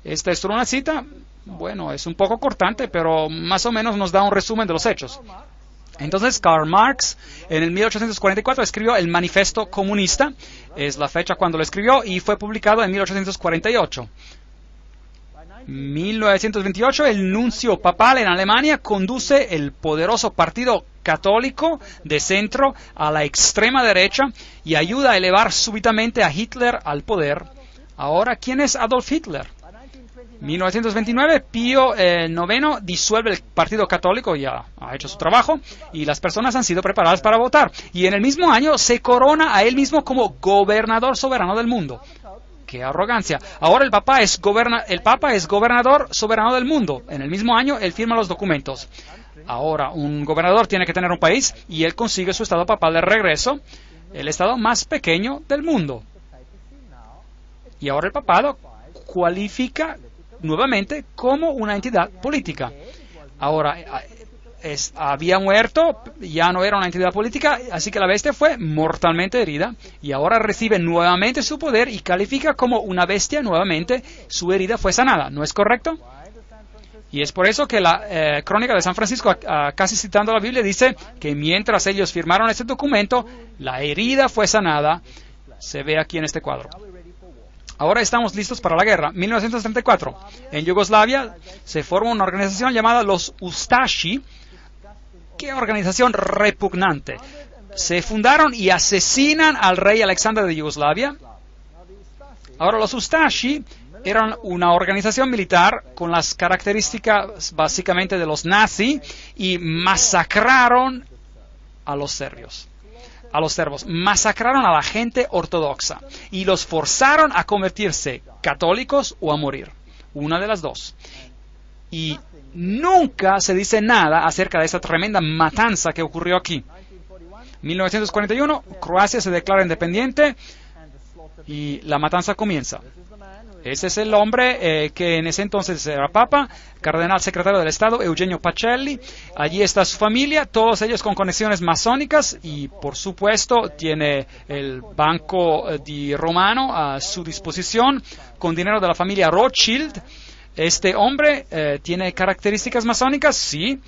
Esta es una cita, bueno, es un poco cortante, pero más o menos nos da un resumen de los hechos. Entonces, Karl Marx, en el 1844, escribió el Manifiesto Comunista, es la fecha cuando lo escribió, y fue publicado en 1848. 1928, el nuncio papal en Alemania conduce el poderoso partido católico de centro a la extrema derecha y ayuda a elevar súbitamente a Hitler al poder. Ahora, ¿quién es Adolf Hitler? 1929, Pío IX disuelve el Partido Católico, ya ha hecho su trabajo, y las personas han sido preparadas para votar. Y en el mismo año se corona a él mismo como gobernador soberano del mundo. ¡Qué arrogancia! Ahora el Papa es gobernador soberano del mundo. En el mismo año él firma los documentos. Ahora un gobernador tiene que tener un país y él consigue su estado papal de regreso, el estado más pequeño del mundo. Y ahora el papado cualifica nuevamente como una entidad política. Ahora, había muerto, ya no era una entidad política, así que la bestia fue mortalmente herida y ahora recibe nuevamente su poder y califica como una bestia nuevamente, su herida fue sanada, ¿no es correcto? Y es por eso que la crónica de San Francisco, casi citando la Biblia, dice que mientras ellos firmaron este documento, la herida fue sanada, se ve aquí en este cuadro. Ahora estamos listos para la guerra. 1934. En Yugoslavia se forma una organización llamada los Ustashi. ¡Qué organización repugnante! Se fundaron y asesinan al rey Alexander de Yugoslavia. Ahora los Ustashi eran una organización militar con las características básicamente de los nazis y masacraron a los serbios. A los serbos, masacraron a la gente ortodoxa y los forzaron a convertirse católicos o a morir, una de las dos. Y nunca se dice nada acerca de esa tremenda matanza que ocurrió aquí. 1941, Croacia se declara independiente y la matanza comienza. Ese es el hombre que en ese entonces era papa, cardenal secretario del Estado, Eugenio Pacelli. Allí está su familia, todos ellos con conexiones masónicas y, por supuesto, tiene el Banco di Romano a su disposición con dinero de la familia Rothschild. Este hombre tiene características masónicas, sí.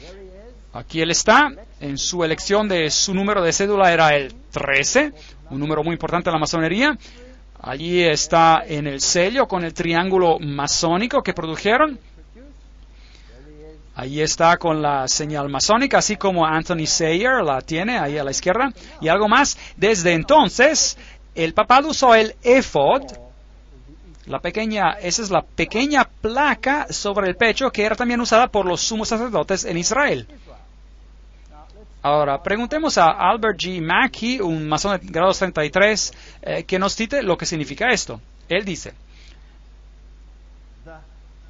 Aquí él está. En su elección de su número de cédula era el 13, un número muy importante en la masonería. Allí está en el sello con el triángulo masónico que produjeron. Allí está con la señal masónica, así como Anthony Sayer la tiene ahí a la izquierda. Y algo más, desde entonces, el papado usó el éfod, esa es la pequeña placa sobre el pecho que era también usada por los sumos sacerdotes en Israel. Ahora, preguntemos a Albert G. Mackey, un masón de grado 33, que nos cite lo que significa esto. Él dice,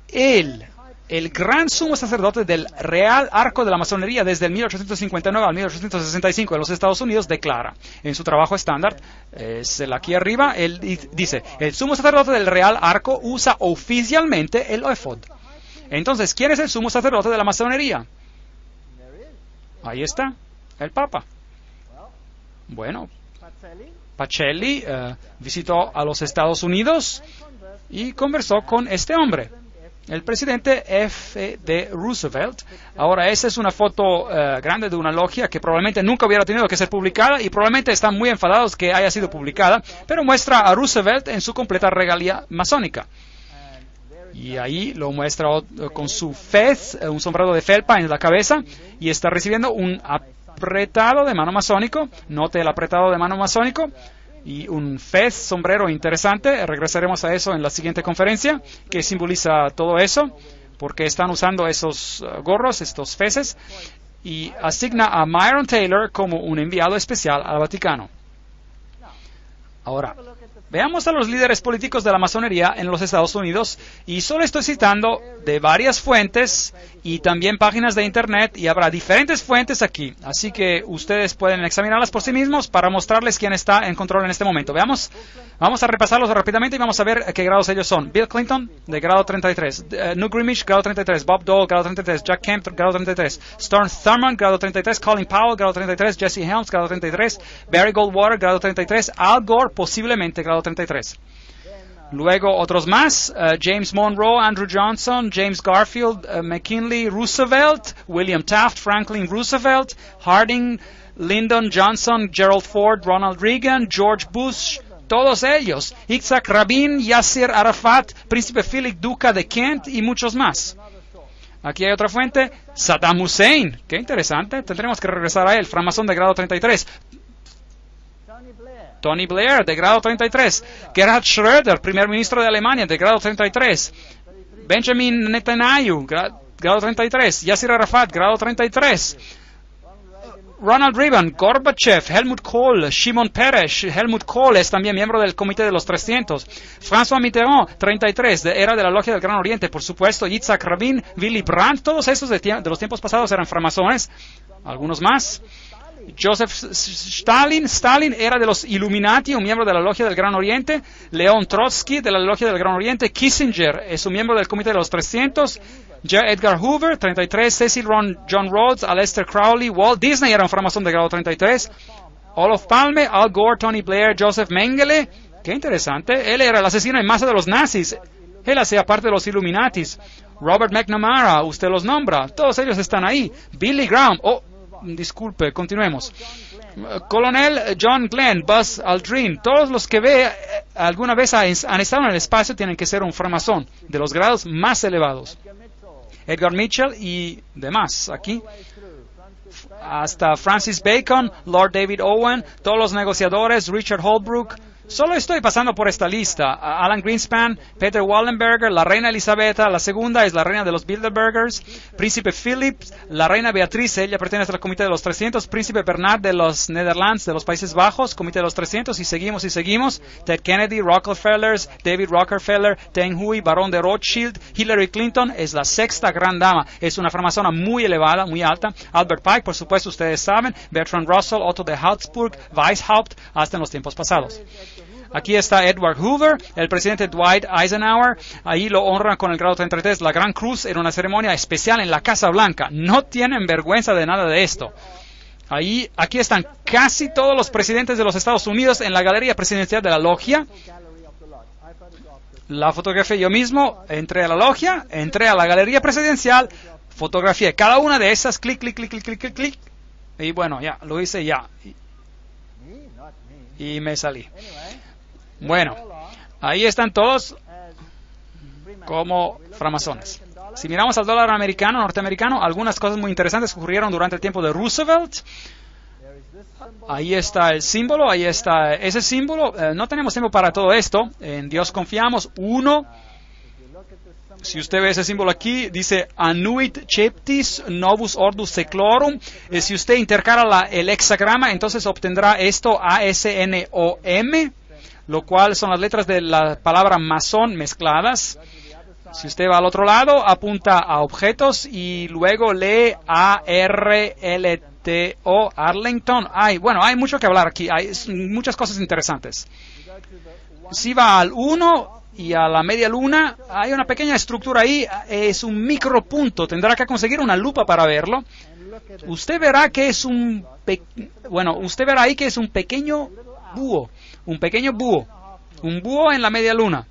el gran sumo sacerdote del Real Arco de la Masonería desde el 1859 al 1865 en los Estados Unidos declara, en su trabajo estándar, aquí arriba, él dice, el sumo sacerdote del Real Arco usa oficialmente el éfod. Entonces, ¿quién es el sumo sacerdote de la masonería? Ahí está, el Papa. Bueno, Pacelli visitó a los Estados Unidos y conversó con este hombre, el presidente F.D. Roosevelt. Ahora, esa es una foto grande de una logia que probablemente nunca hubiera tenido que ser publicada y probablemente están muy enfadados que haya sido publicada, pero muestra a Roosevelt en su completa regalia masónica. Y ahí lo muestra con su fez, un sombrero de felpa en la cabeza, y está recibiendo un apretado de mano masónico. Note el apretado de mano masónico y un fez, sombrero interesante. Regresaremos a eso en la siguiente conferencia, que simboliza todo eso, porque están usando esos gorros, estos feces, y asigna a Myron Taylor como un enviado especial al Vaticano. Ahora, veamos a los líderes políticos de la masonería en los Estados Unidos, y solo estoy citando de varias fuentes y también páginas de internet, y habrá diferentes fuentes aquí, así que ustedes pueden examinarlas por sí mismos para mostrarles quién está en control en este momento. Veamos, vamos a repasarlos rápidamente y vamos a ver qué grados ellos son. Bill Clinton, de grado 33, Newt Gingrich, grado 33, Bob Dole, grado 33, Jack Kemp, grado 33, Storm Thurmond, grado 33, Colin Powell, grado 33, Jesse Helms, grado 33, Barry Goldwater, grado 33, Al Gore, posiblemente grado 33. Luego otros más, James Monroe, Andrew Johnson, James Garfield, McKinley Roosevelt, William Taft, Franklin Roosevelt, Harding, Lyndon Johnson, Gerald Ford, Ronald Reagan, George Bush, todos ellos, Yitzhak Rabin, Yasser Arafat, Príncipe Philip, Duca de Kent y muchos más. Aquí hay otra fuente, Saddam Hussein, qué interesante, tendremos que regresar a él, framasón de grado 33. Tony Blair, de grado 33. Gerhard Schröder, primer ministro de Alemania, de grado 33. Benjamin Netanyahu, grado 33. Yasser Arafat, grado 33. Ronald Reagan, Gorbachev, Helmut Kohl, Shimon Peres. Helmut Kohl es también miembro del Comité de los 300. François Mitterrand, 33, era de la Logia del Gran Oriente, por supuesto. Yitzhak Rabin, Willy Brandt, todos esos de los tiempos pasados eran framasones. Algunos más. Joseph Stalin era de los Illuminati, un miembro de la Logia del Gran Oriente. León Trotsky, de la Logia del Gran Oriente. Kissinger es un miembro del Comité de los 300. J. Edgar Hoover, 33. Cecil John Rhodes, Aleister Crowley. Walt Disney era un framasón de grado 33. Olof Palme, Al Gore, Tony Blair, Joseph Mengele. Qué interesante. Él era el asesino en masa de los nazis. Él hacía parte de los Illuminatis. Robert McNamara, usted los nombra. Todos ellos están ahí. Billy Graham. Disculpe, continuemos. Colonel John Glenn, Buzz Aldrin, todos los que ve alguna vez han estado en el espacio tienen que ser un framasón de los grados más elevados. Edgar Mitchell y demás aquí. Hasta Francis Bacon, Lord David Owen, todos los negociadores, Richard Holbrooke. Solo estoy pasando por esta lista. Alan Greenspan, Peter Wallenberger, la reina Elisabetta, la segunda es la reina de los Bilderbergers, Príncipe Philip, la reina Beatriz, ella pertenece al Comité de los 300, Príncipe Bernard de los Netherlands, de los Países Bajos, Comité de los 300, y seguimos, Ted Kennedy, Rockefellers, David Rockefeller, Deng Hui, Barón de Rothschild, Hillary Clinton es la sexta gran dama, es una framasona muy elevada, muy alta, Albert Pike, por supuesto, ustedes saben, Bertrand Russell, Otto de Habsburg, Weishaupt, hasta en los tiempos pasados. Aquí está Edward Hoover, el presidente Dwight Eisenhower, ahí lo honran con el grado 33, la Gran Cruz, en una ceremonia especial en la Casa Blanca. No tienen vergüenza de nada de esto. Aquí están casi todos los presidentes de los Estados Unidos en la galería presidencial de la logia. La fotografía yo mismo, entré a la logia, entré a la galería presidencial, fotografié cada una de esas, clic, y bueno, ya, lo hice ya. Y me salí. Bueno, ahí están todos como framasones. Si miramos al dólar norteamericano, algunas cosas muy interesantes ocurrieron durante el tiempo de Roosevelt. Ahí está el símbolo, ahí está ese símbolo. No tenemos tiempo para todo esto. En Dios confiamos. 1. Si usted ve ese símbolo aquí, dice Annuit Ceptis Novus Ordus Seclorum. Si usted intercala el hexagrama, entonces obtendrá esto ASNOM. Lo cual son las letras de la palabra masón mezcladas. Si usted va al otro lado, apunta a objetos y luego lee ARLTO, Arlington. Hay mucho que hablar aquí, hay muchas cosas interesantes. Si va al 1 y a la media luna, hay una pequeña estructura ahí, es un micropunto, tendrá que conseguir una lupa para verlo. Usted verá que es usted verá ahí que es un pequeño búho, un pequeño búho, un búho en la media luna.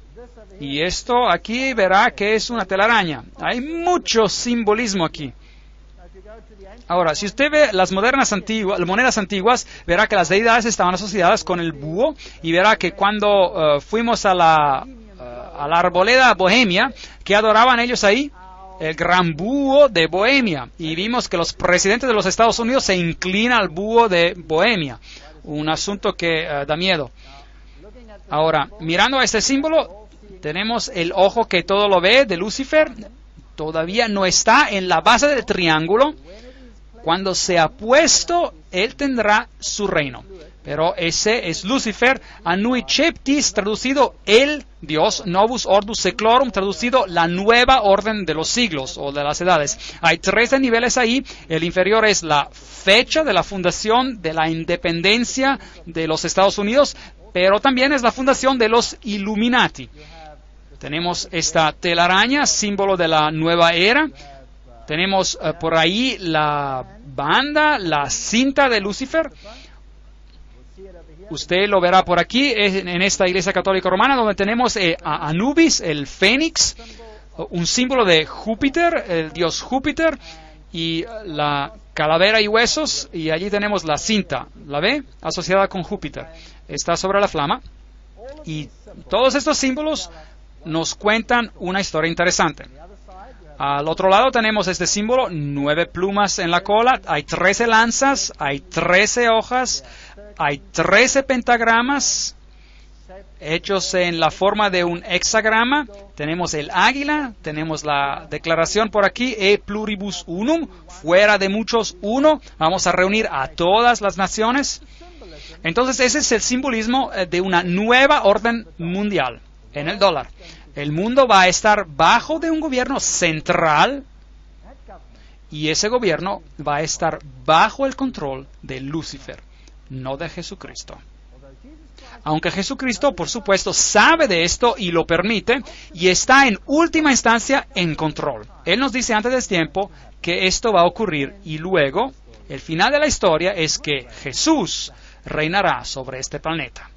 Y esto aquí verá que es una telaraña. Hay mucho simbolismo aquí. Ahora, si usted ve las monedas antiguas, verá que las deidades estaban asociadas con el búho y verá que cuando fuimos a la arboleda Bohemia, ¿qué adoraban ellos ahí? El gran búho de Bohemia. Y vimos que los presidentes de los Estados Unidos se inclinan al búho de Bohemia. Un asunto que da miedo. Ahora, mirando a este símbolo, tenemos el ojo que todo lo ve de Lucifer. Todavía no está en la base del triángulo. Cuando sea puesto, él tendrá su reino. Pero ese es Lucifer, Anui Cheptis, traducido el Dios, Novus Ordus Seclorum, traducido la nueva orden de los siglos o de las edades. Hay 13 niveles ahí. El inferior es la fecha de la fundación de la independencia de los Estados Unidos, pero también es la fundación de los Illuminati. Tenemos esta telaraña, símbolo de la nueva era. Tenemos por ahí la banda, la cinta de Lucifer. Usted lo verá por aquí, en esta iglesia católica romana, donde tenemos a Anubis, el fénix, un símbolo de Júpiter, el dios Júpiter, y la calavera y huesos, y allí tenemos la cinta, ¿la ve? Asociada con Júpiter. Está sobre la flama. Y todos estos símbolos nos cuentan una historia interesante. Al otro lado tenemos este símbolo, 9 plumas en la cola, hay 13 lanzas, hay 13 hojas, hay 13 pentagramas hechos en la forma de un hexagrama. Tenemos el águila, tenemos la declaración por aquí, e pluribus unum, fuera de muchos uno, vamos a reunir a todas las naciones. Entonces ese es el simbolismo de una nueva orden mundial en el dólar. El mundo va a estar bajo de un gobierno central y ese gobierno va a estar bajo el control de Lucifer, no de Jesucristo. Aunque Jesucristo, por supuesto, sabe de esto y lo permite y está en última instancia en control. Él nos dice antes del tiempo que esto va a ocurrir y luego el final de la historia es que Jesús reinará sobre este planeta.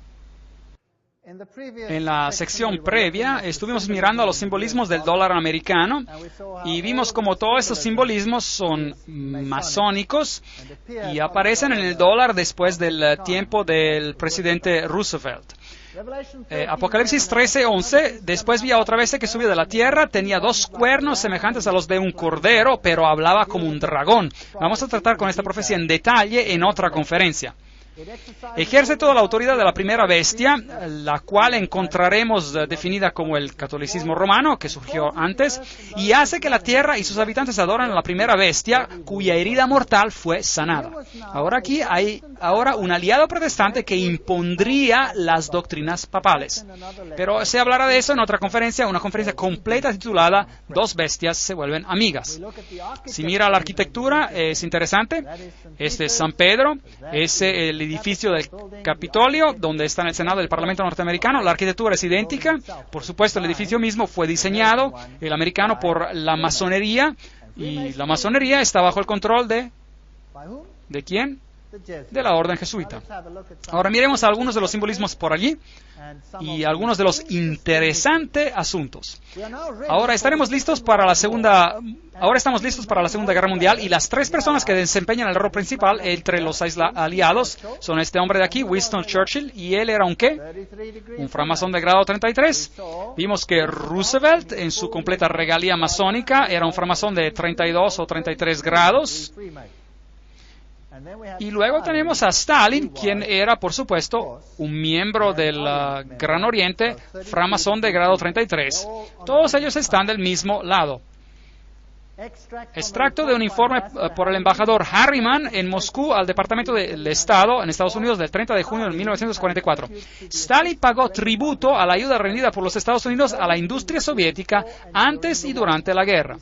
En la sección previa estuvimos mirando a los simbolismos del dólar americano y vimos como todos estos simbolismos son masónicos y aparecen en el dólar después del tiempo del presidente Roosevelt. Apocalipsis 13:11, después vi a otra bestia que subía de la tierra, tenía 2 cuernos semejantes a los de un cordero, pero hablaba como un dragón. Vamos a tratar con esta profecía en detalle en otra conferencia. Ejerce toda la autoridad de la primera bestia, la cual encontraremos definida como el catolicismo romano, que surgió antes, y hace que la tierra y sus habitantes adoren a la primera bestia, cuya herida mortal fue sanada. Ahora aquí hay un aliado protestante que impondría las doctrinas papales. Pero se hablará de eso en otra conferencia, una conferencia completa titulada Dos bestias se vuelven amigas. Si mira la arquitectura, es interesante. Este es San Pedro, es el edificio del Capitolio, donde está en el Senado del Parlamento norteamericano. La arquitectura es idéntica. Por supuesto, el edificio mismo fue diseñado, el americano, por la masonería, y la masonería está bajo el control ¿de quién? De la orden jesuita. Ahora miremos algunos de los simbolismos por allí y algunos de los interesantes asuntos. Ahora estamos listos para la Segunda Guerra Mundial y las 3 personas que desempeñan el rol principal entre los aliados son este hombre de aquí, Winston Churchill, y él era un ¿qué? Un framasón de grado 33. Vimos que Roosevelt, en su completa regalía masónica, era un framasón de 32 o 33 grados. Y luego tenemos a Stalin, quien era, por supuesto, un miembro del Gran Oriente, framasón de grado 33. Todos ellos están del mismo lado. Extracto de un informe por el embajador Harriman en Moscú al Departamento del Estado en Estados Unidos del 30 de junio de 1944. Stalin pagó tributo a la ayuda rendida por los Estados Unidos a la industria soviética antes y durante la guerra.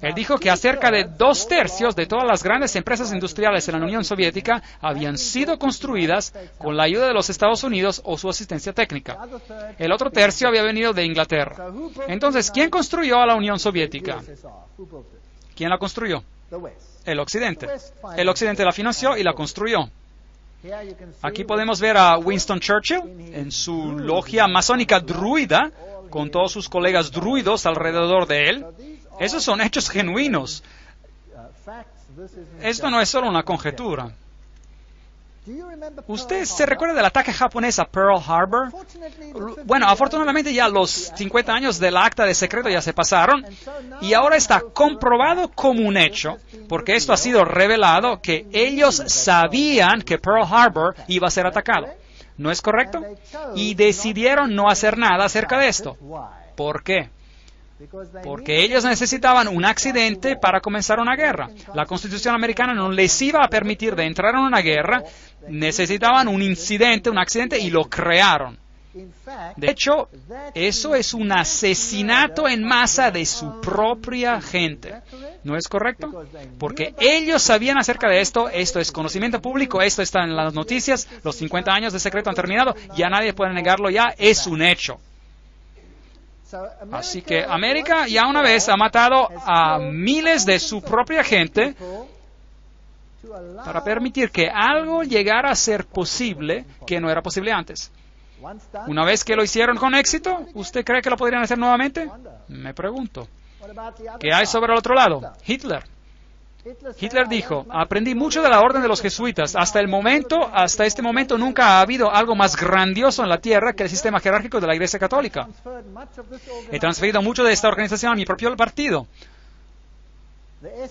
Él dijo que cerca de 2/3 de todas las grandes empresas industriales en la Unión Soviética habían sido construidas con la ayuda de los Estados Unidos o su asistencia técnica. El otro tercio había venido de Inglaterra. Entonces, ¿quién construyó a la Unión Soviética? ¿Quién la construyó? El Occidente. El Occidente la financió y la construyó. Aquí podemos ver a Winston Churchill en su logia masónica druida, con todos sus colegas druidos alrededor de él. Esos son hechos genuinos. Esto no es solo una conjetura. ¿Usted se recuerda del ataque japonés a Pearl Harbor? Bueno, afortunadamente ya los 50 años del acta de secreto ya se pasaron y ahora está comprobado como un hecho, porque esto ha sido revelado, que ellos sabían que Pearl Harbor iba a ser atacado. ¿No es correcto? Y decidieron no hacer nada acerca de esto. ¿Por qué? Porque ellos necesitaban un accidente para comenzar una guerra. La Constitución americana no les iba a permitir de entrar en una guerra. Necesitaban un incidente, un accidente, y lo crearon. De hecho, eso es un asesinato en masa de su propia gente. ¿No es correcto? Porque ellos sabían acerca de esto. Esto es conocimiento público, esto está en las noticias. Los 50 años de secreto han terminado. Ya nadie puede negarlo, ya es un hecho. Así que América ya una vez ha matado a miles de su propia gente para permitir que algo llegara a ser posible que no era posible antes. Una vez que lo hicieron con éxito, ¿usted cree que lo podrían hacer nuevamente? Me pregunto. ¿Qué hay sobre el otro lado? Hitler. Hitler dijo: aprendí mucho de la orden de los jesuitas. Hasta este momento nunca ha habido algo más grandioso en la tierra que el sistema jerárquico de la Iglesia Católica. He transferido mucho de esta organización a mi propio partido.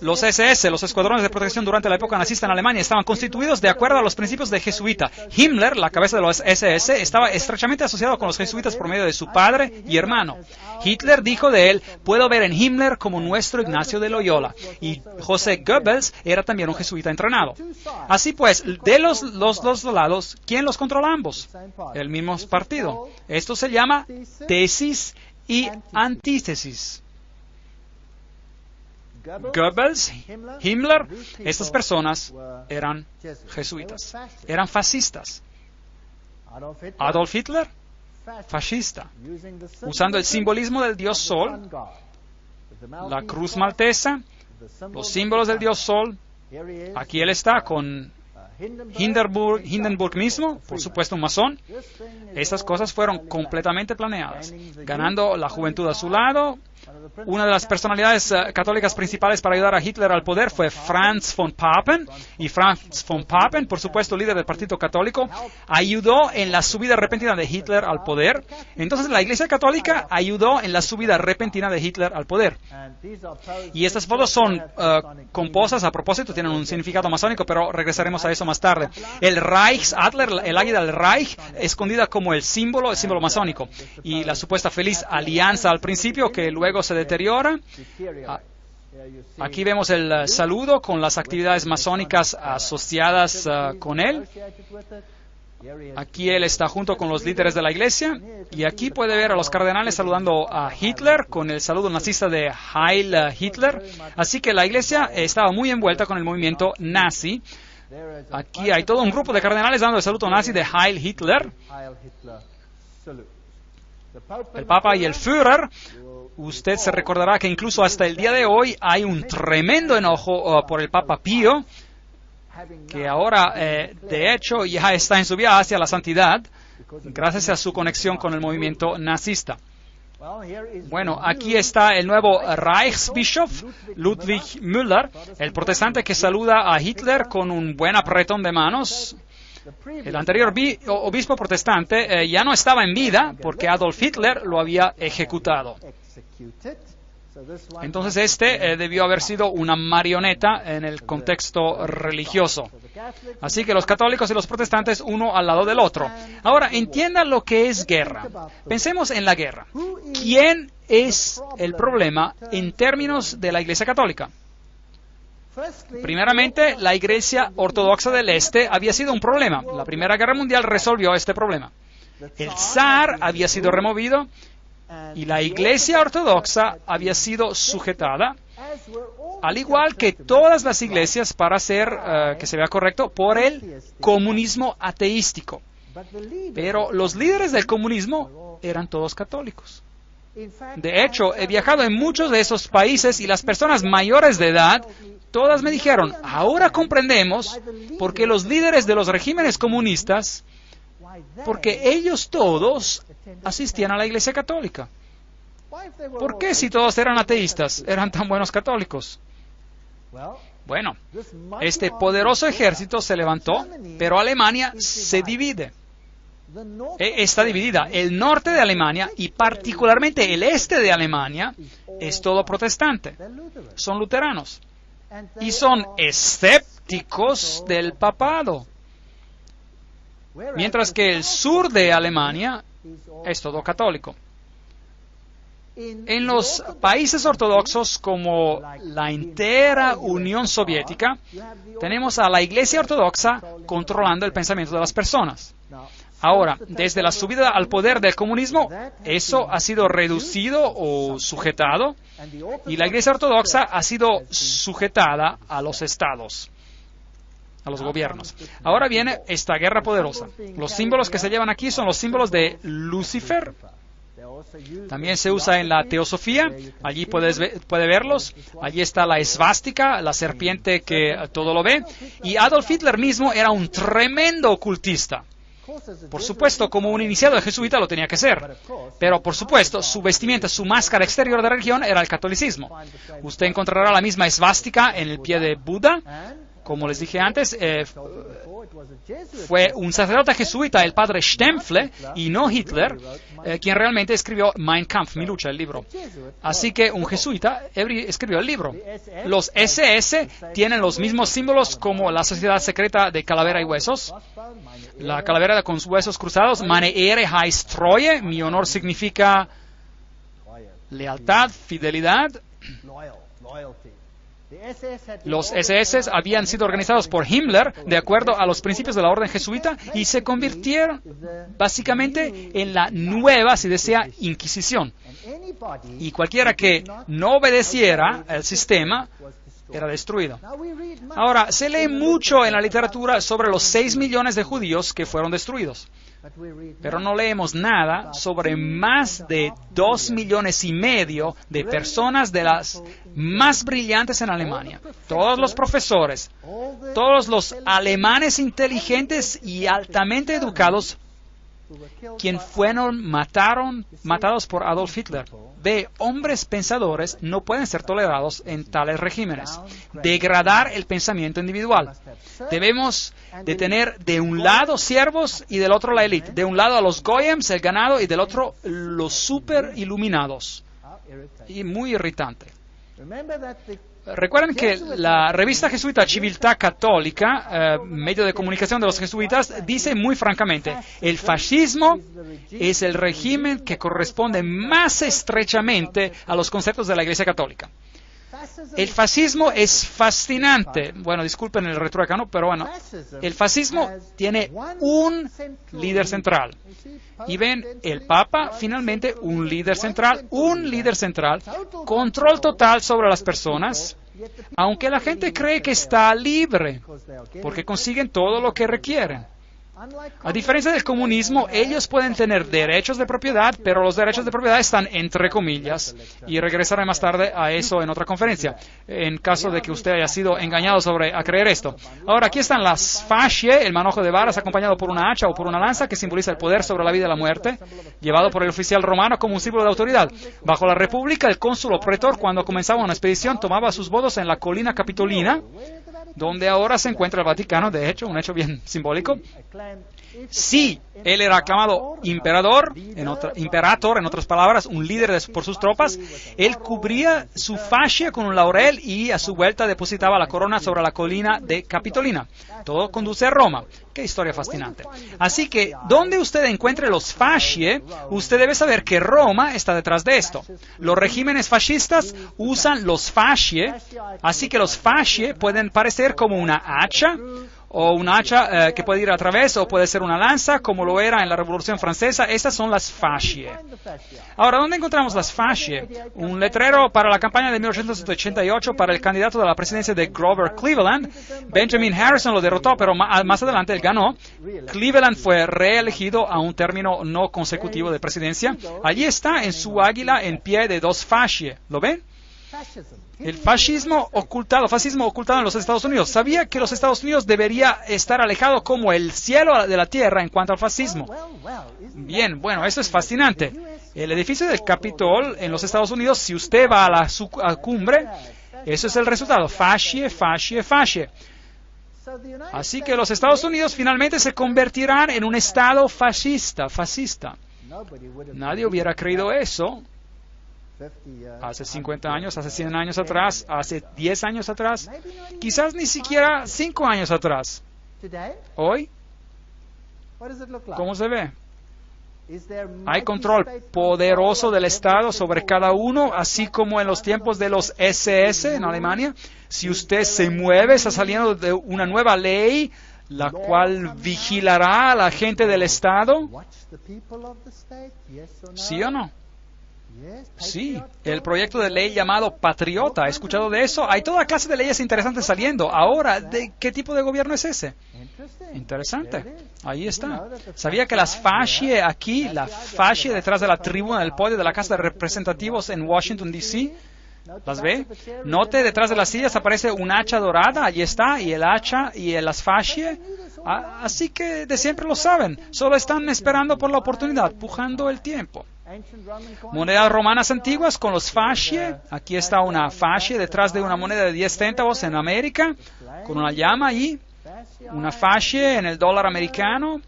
Los SS, los escuadrones de protección durante la época nazista en Alemania, estaban constituidos de acuerdo a los principios de jesuita. Himmler, la cabeza de los SS, estaba estrechamente asociado con los jesuitas por medio de su padre y hermano. Hitler dijo de él: puedo ver en Himmler como nuestro Ignacio de Loyola. Y José Goebbels era también un jesuita entrenado. Así pues, de los dos lados, ¿quién los controla ambos? El mismo partido. Esto se llama tesis y antítesis. Goebbels, Himmler, estas personas eran jesuitas, eran fascistas. Adolf Hitler, fascista, usando el simbolismo del dios Sol, la cruz maltesa, los símbolos del dios Sol. Aquí él está con Hindenburg mismo, por supuesto un masón. Estas cosas fueron completamente planeadas, ganando la juventud a su lado. Una de las personalidades católicas principales para ayudar a Hitler al poder fue Franz von Papen. Y Franz von Papen, por supuesto líder del Partido Católico, ayudó en la subida repentina de Hitler al poder. Entonces la Iglesia Católica ayudó en la subida repentina de Hitler al poder. Y estas fotos son compuestas a propósito, tienen un significado masónico, pero regresaremos a eso más tarde. El Reichsadler, el águila del Reich, escondida como el símbolo masónico. Y la supuesta feliz alianza al principio, que luego se deteriora. Aquí vemos el saludo con las actividades masónicas asociadas con él. Aquí él está junto con los líderes de la iglesia. Y aquí puede ver a los cardenales saludando a Hitler con el saludo nazista de Heil Hitler. Así que la iglesia estaba muy envuelta con el movimiento nazi. Aquí hay todo un grupo de cardenales dando el saludo nazi de Heil Hitler. El Papa y el Führer. Usted se recordará que incluso hasta el día de hoy hay un tremendo enojo por el Papa Pío, que ahora, de hecho, ya está en su vía hacia la santidad, gracias a su conexión con el movimiento nazista. Bueno, aquí está el nuevo Reichsbischof, Ludwig Müller, el protestante que saluda a Hitler con un buen apretón de manos. El anterior obispo protestante ya no estaba en vida porque Adolf Hitler lo había ejecutado. Entonces este debió haber sido una marioneta en el contexto religioso. Así que los católicos y los protestantes uno al lado del otro. Ahora, entiendan lo que es guerra. Pensemos en la guerra. ¿Quién es el problema en términos de la Iglesia Católica? Primeramente, la Iglesia Ortodoxa del Este había sido un problema. La Primera Guerra Mundial resolvió este problema. El zar había sido removido y la Iglesia Ortodoxa había sido sujetada, al igual que todas las iglesias, para hacer que se vea correcto, por el comunismo ateístico. Pero los líderes del comunismo eran todos católicos. De hecho, he viajado en muchos de esos países y las personas mayores de edad, todas me dijeron, ahora comprendemos por qué los líderes de los regímenes comunistas, porque ellos todos asistían a la Iglesia Católica. ¿Por qué si todos eran ateístas, eran tan buenos católicos? Bueno, este poderoso ejército se levantó, pero Alemania se divide. Está dividida. El norte de Alemania y particularmente el este de Alemania es todo protestante. Son luteranos. Y son escépticos del papado. Mientras que el sur de Alemania es todo católico. En los países ortodoxos como la entera Unión Soviética, tenemos a la Iglesia Ortodoxa controlando el pensamiento de las personas. Ahora, desde la subida al poder del comunismo, eso ha sido reducido o sujetado, y la Iglesia Ortodoxa ha sido sujetada a los estados, a los gobiernos. Ahora viene esta guerra poderosa. Los símbolos que se llevan aquí son los símbolos de Lucifer. También se usa en la teosofía, allí puede verlos. Allí está la esvástica, la serpiente que todo lo ve. Y Adolf Hitler mismo era un tremendo ocultista. Por supuesto, como un iniciado de jesuita lo tenía que ser. Pero, por supuesto, su vestimenta, su máscara exterior de religión era el catolicismo. Usted encontrará la misma esvástica en el pie de Buda. Como les dije antes, fue un sacerdote jesuita, el padre Stempfle, y no Hitler, quien realmente escribió Mein Kampf, Mi lucha, el libro. Así que un jesuita escribió el libro. Los SS tienen los mismos símbolos como la sociedad secreta de calavera y huesos. La calavera con huesos cruzados, Meine Ehre heißt Treue, mi honor significa lealtad, fidelidad. Los SS habían sido organizados por Himmler de acuerdo a los principios de la orden jesuita y se convirtieron básicamente en la nueva, si desea, Inquisición. Y cualquiera que no obedeciera al sistema era destruido. Ahora, se lee mucho en la literatura sobre los 6 millones de judíos que fueron destruidos. Pero no leemos nada sobre más de 2,5 millones de personas de las más brillantes en Alemania. Todos los profesores, todos los alemanes inteligentes y altamente educados, quien fueron matados por Adolf Hitler. Hombres pensadores no pueden ser tolerados en tales regímenes. Degradar el pensamiento individual. Debemos de tener de un lado siervos y del otro la élite. De un lado a los goyems, el ganado, y del otro los super iluminados. Y muy irritante. Recuerden que la revista jesuita Civiltà Católica, medio de comunicación de los jesuitas, dice muy francamente, el fascismo es el régimen que corresponde más estrechamente a los conceptos de la Iglesia Católica. El fascismo es fascinante. Bueno, disculpen el retruécano, pero bueno, el fascismo tiene un líder central. Y ven, el Papa, finalmente, un líder central, control total sobre las personas, aunque la gente cree que está libre, porque consiguen todo lo que requieren. A diferencia del comunismo, ellos pueden tener derechos de propiedad, pero los derechos de propiedad están entre comillas. Y regresaré más tarde a eso en otra conferencia, en caso de que usted haya sido engañado a creer esto. Ahora, aquí están las fascie, el manojo de varas acompañado por una hacha o por una lanza que simboliza el poder sobre la vida y la muerte, llevado por el oficial romano como un símbolo de autoridad. Bajo la República, el cónsul o pretor, cuando comenzaba una expedición, tomaba sus votos en la colina Capitolina, donde ahora se encuentra el Vaticano, de hecho, un hecho bien simbólico. Si él era aclamado imperator, en otras palabras, un líder por sus tropas, él cubría su fascia con un laurel y a su vuelta depositaba la corona sobre la colina de Capitolina. Todo conduce a Roma. Qué historia fascinante. Así que, donde usted encuentre los fascie, usted debe saber que Roma está detrás de esto. Los regímenes fascistas usan los fascie, así que los fascie pueden parecer como una hacha o un hacha que puede ir a través, o puede ser una lanza, como lo era en la Revolución Francesa. Estas son las fascie. Ahora, ¿dónde encontramos las fascie? Un letrero para la campaña de 1888 para el candidato de la presidencia de Grover Cleveland. Benjamin Harrison lo derrotó, pero más adelante él ganó. Cleveland fue reelegido a un término no consecutivo de presidencia. Allí está en su águila en pie de dos fascie. ¿Lo ven? El fascismo ocultado en los Estados Unidos. ¿Sabía que los Estados Unidos debería estar alejado como el cielo de la tierra en cuanto al fascismo? Bien, bueno, eso es fascinante. El edificio del Capitol en los Estados Unidos, si usted va a la cumbre, eso es el resultado. Fascie, fascie, fascie. Así que los Estados Unidos finalmente se convertirán en un estado fascista. Nadie hubiera creído eso hace 50 años, hace 100 años atrás, hace 10 años atrás, quizás ni siquiera 5 años atrás. Hoy, ¿cómo se ve? Hay control poderoso del Estado sobre cada uno, así como en los tiempos de los SS en Alemania. Si usted se mueve, está saliendo de una nueva ley, la cual vigilará a la gente del Estado. ¿Sí o no? Sí, el proyecto de ley llamado Patriota. ¿Ha escuchado de eso? Hay toda clase de leyes interesantes saliendo. Ahora, ¿de qué tipo de gobierno es ese? Interesante. Ahí está. ¿Sabía que las fascie aquí, la fascie detrás de la tribuna del podio de la Casa de Representativos en Washington, D.C., ¿las ve? Note, detrás de las sillas aparece un hacha dorada. Allí está. Y el hacha y las fascie. Así que de siempre lo saben. Solo están esperando por la oportunidad, pujando el tiempo. Monedas romanas antiguas con los fascie. Aquí está una fascie detrás de una moneda de 10 centavos en América, con una llama allí. Una fascie en el dólar americano.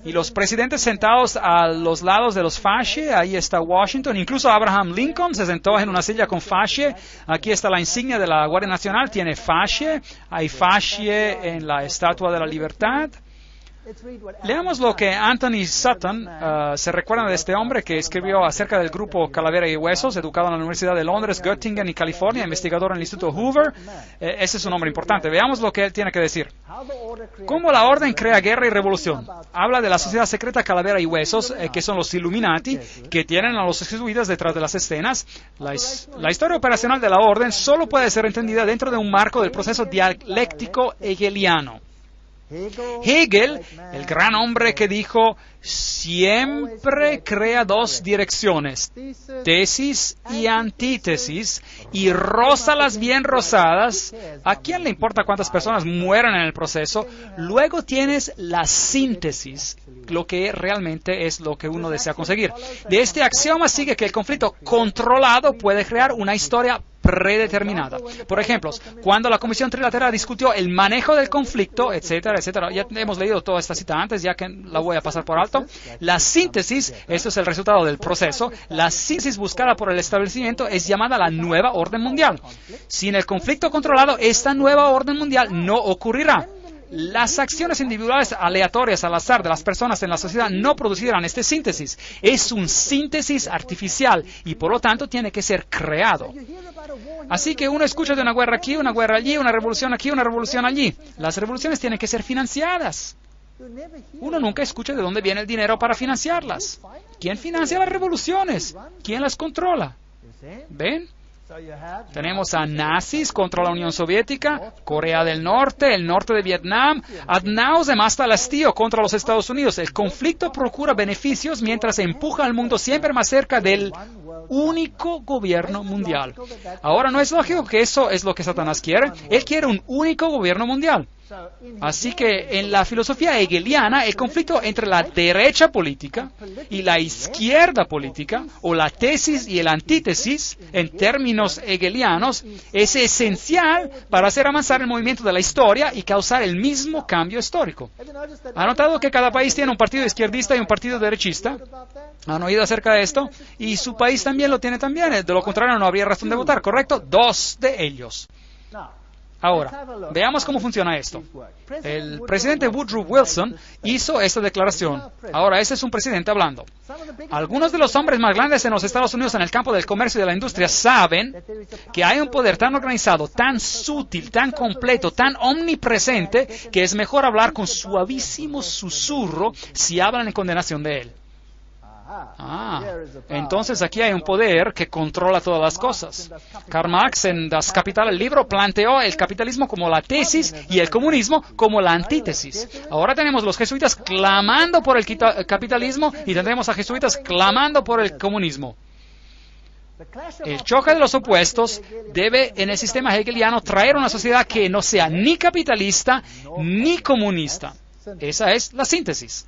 Y los presidentes sentados a los lados de los fascie. Ahí está Washington. Incluso Abraham Lincoln se sentó en una silla con fascie. Aquí está la insignia de la Guardia Nacional. Tiene fascie. Hay fascie en la Estatua de la Libertad. Leamos lo que Anthony Sutton, se recuerda de este hombre que escribió acerca del grupo Calavera y Huesos, educado en la Universidad de Londres, Göttingen y California, investigador en el Instituto Hoover. Ese es un nombre importante. Veamos lo que él tiene que decir. ¿Cómo la orden crea guerra y revolución? Habla de la sociedad secreta Calavera y Huesos, que son los Illuminati, que tienen a los jesuitas detrás de las escenas. La historia operacional de la orden solo puede ser entendida dentro de un marco del proceso dialéctico hegeliano. Hegel, el gran hombre que dijo, siempre crea dos direcciones, tesis y antítesis, y rózalas bien rosadas. ¿A quién le importa cuántas personas mueran en el proceso? Luego tienes la síntesis, lo que realmente es lo que uno desea conseguir. De este axioma sigue que el conflicto controlado puede crear una historia predeterminada. Por ejemplo, cuando la Comisión Trilateral discutió el manejo del conflicto, etcétera, etcétera, ya hemos leído toda esta cita antes, ya que la voy a pasar por alto. La síntesis, esto es el resultado del proceso, la síntesis buscada por el establecimiento es llamada la nueva orden mundial. Sin el conflicto controlado, esta nueva orden mundial no ocurrirá. Las acciones individuales aleatorias al azar de las personas en la sociedad no producirán esta síntesis. Es un síntesis artificial y por lo tanto tiene que ser creado. Así que uno escucha de una guerra aquí, una guerra allí, una revolución aquí, una revolución allí. Las revoluciones tienen que ser financiadas. Uno nunca escucha de dónde viene el dinero para financiarlas. ¿Quién financia las revoluciones? ¿Quién las controla? ¿Ven? Tenemos a nazis contra la Unión Soviética, Corea del Norte, el norte de Vietnam, ad nauseam hasta el hastío contra los Estados Unidos. El conflicto procura beneficios mientras empuja al mundo siempre más cerca del único gobierno mundial. Ahora, ¿no es lógico que eso es lo que Satanás quiere? Él quiere un único gobierno mundial. Así que en la filosofía hegeliana, el conflicto entre la derecha política y la izquierda política, o la tesis y el antítesis, en términos hegelianos, es esencial para hacer avanzar el movimiento de la historia y causar el mismo cambio histórico. ¿Ha notado que cada país tiene un partido izquierdista y un partido derechista? ¿Han oído acerca de esto? Y su país también lo tiene también. De lo contrario, no habría razón de votar, ¿correcto? Dos de ellos. Ahora, veamos cómo funciona esto. El presidente Woodrow Wilson hizo esta declaración. Ahora, este es un presidente hablando. Algunos de los hombres más grandes en los Estados Unidos en el campo del comercio y de la industria saben que hay un poder tan organizado, tan sutil, tan completo, tan omnipresente, que es mejor hablar con suavísimo susurro si hablan en condenación de él. Entonces aquí hay un poder que controla todas las cosas. Karl Marx en Das Kapital, el libro, planteó el capitalismo como la tesis y el comunismo como la antítesis. Ahora tenemos los jesuitas clamando por el capitalismo y tendremos a jesuitas clamando por el comunismo. El choque de los opuestos debe, en el sistema hegeliano, traer una sociedad que no sea ni capitalista ni comunista. Esa es la síntesis.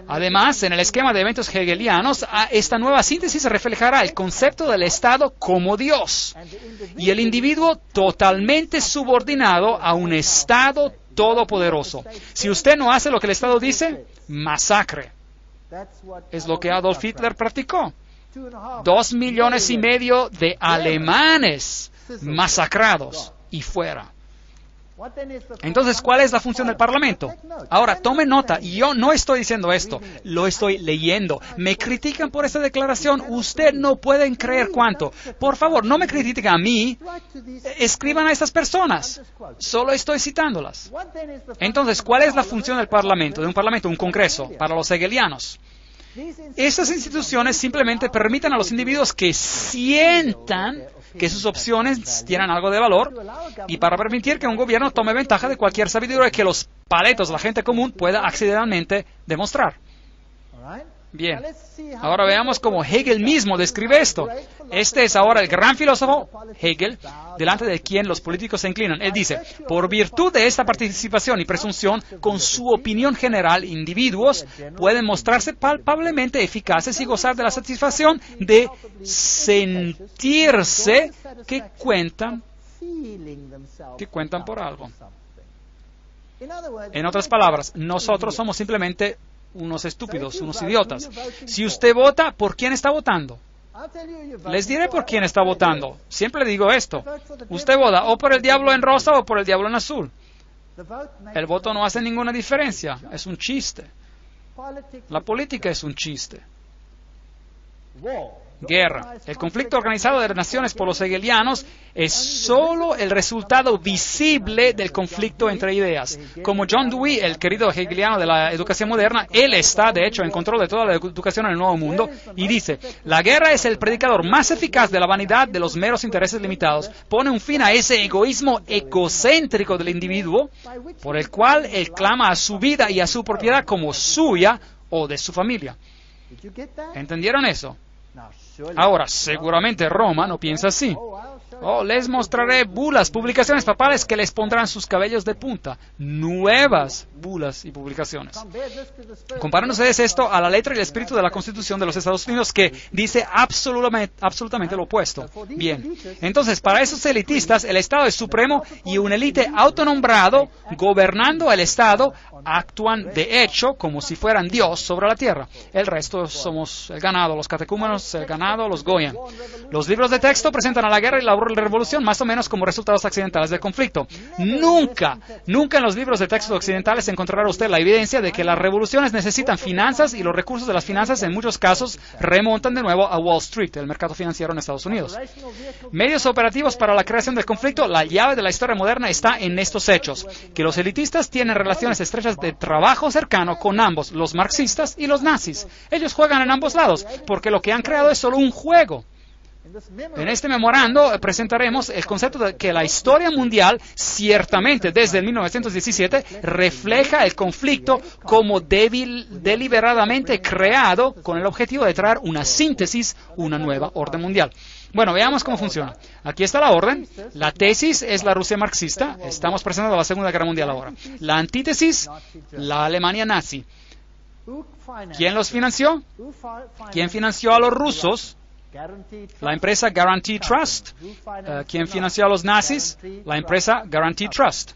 Además, en el esquema de eventos hegelianos, esta nueva síntesis reflejará el concepto del Estado como Dios y el individuo totalmente subordinado a un Estado todopoderoso. Si usted no hace lo que el Estado dice, masacre. Es lo que Adolf Hitler practicó. 2,5 millones de alemanes masacrados y fuera. Entonces, ¿cuál es la función del Parlamento? Ahora, tome nota, y yo no estoy diciendo esto, lo estoy leyendo. Me critican por esta declaración, usted no pueden creer cuánto. Por favor, no me critiquen a mí, escriban a estas personas. Solo estoy citándolas. Entonces, ¿cuál es la función del Parlamento? De un Parlamento, un Congreso, para los hegelianos. Estas instituciones simplemente permiten a los individuos que sientan que sus opciones tienen algo de valor y para permitir que un gobierno tome ventaja de cualquier sabiduría que los paletos, la gente común, pueda accidentalmente demostrar. Bien, ahora veamos cómo Hegel mismo describe esto. Este es ahora el gran filósofo Hegel, delante de quien los políticos se inclinan. Él dice, por virtud de esta participación y presunción, con su opinión general, individuos pueden mostrarse palpablemente eficaces y gozar de la satisfacción de sentirse que cuentan por algo. En otras palabras, nosotros somos simplemente unos estúpidos, unos idiotas. Si usted vota, ¿por quién está votando? Les diré por quién está votando. Siempre le digo esto. Usted vota o por el diablo en rosa o por el diablo en azul. El voto no hace ninguna diferencia. Es un chiste. La política es un chiste. Guerra. El conflicto organizado de las naciones por los hegelianos es solo el resultado visible del conflicto entre ideas. Como John Dewey, el querido hegeliano de la educación moderna, él está, de hecho, en control de toda la educación en el Nuevo Mundo y dice, la guerra es el predicador más eficaz de la vanidad de los meros intereses limitados. Pone un fin a ese egoísmo egocéntrico del individuo por el cual él clama a su vida y a su propiedad como suya o de su familia. ¿Entendieron eso? Ahora, seguramente Roma no piensa así. Les mostraré bulas, publicaciones papales que les pondrán sus cabellos de punta. Nuevas bulas y publicaciones. Comparen ustedes esto a la letra y el espíritu de la Constitución de los Estados Unidos que dice absolutamente lo opuesto. Bien, entonces para esos elitistas el Estado es supremo y un élite autonombrado gobernando el Estado actúan de hecho como si fueran Dios sobre la tierra. El resto somos el ganado, los catecúmenos, el ganado, los goyan. Los libros de texto presentan a la guerra y la revolución más o menos como resultados accidentales del conflicto. Nunca en los libros de texto occidentales encontrará usted la evidencia de que las revoluciones necesitan finanzas y los recursos de las finanzas en muchos casos remontan de nuevo a Wall Street, el mercado financiero en Estados Unidos. Medios operativos para la creación del conflicto, la llave de la historia moderna está en estos hechos, que los elitistas tienen relaciones estrechas de trabajo cercano con ambos, los marxistas y los nazis. Ellos juegan en ambos lados, porque lo que han creado es solo un juego. En este memorando presentaremos el concepto de que la historia mundial, ciertamente desde el 1917, refleja el conflicto como deliberadamente creado con el objetivo de traer una síntesis, una nueva orden mundial. Bueno, veamos cómo funciona. Aquí está la orden. La tesis es la Rusia marxista. Estamos presentando la Segunda Guerra Mundial ahora. La antítesis, la Alemania nazi. ¿Quién los financió? ¿Quién financió a los rusos? La empresa Guarantee Trust. ¿Quién financió a los nazis? La empresa Guarantee Trust.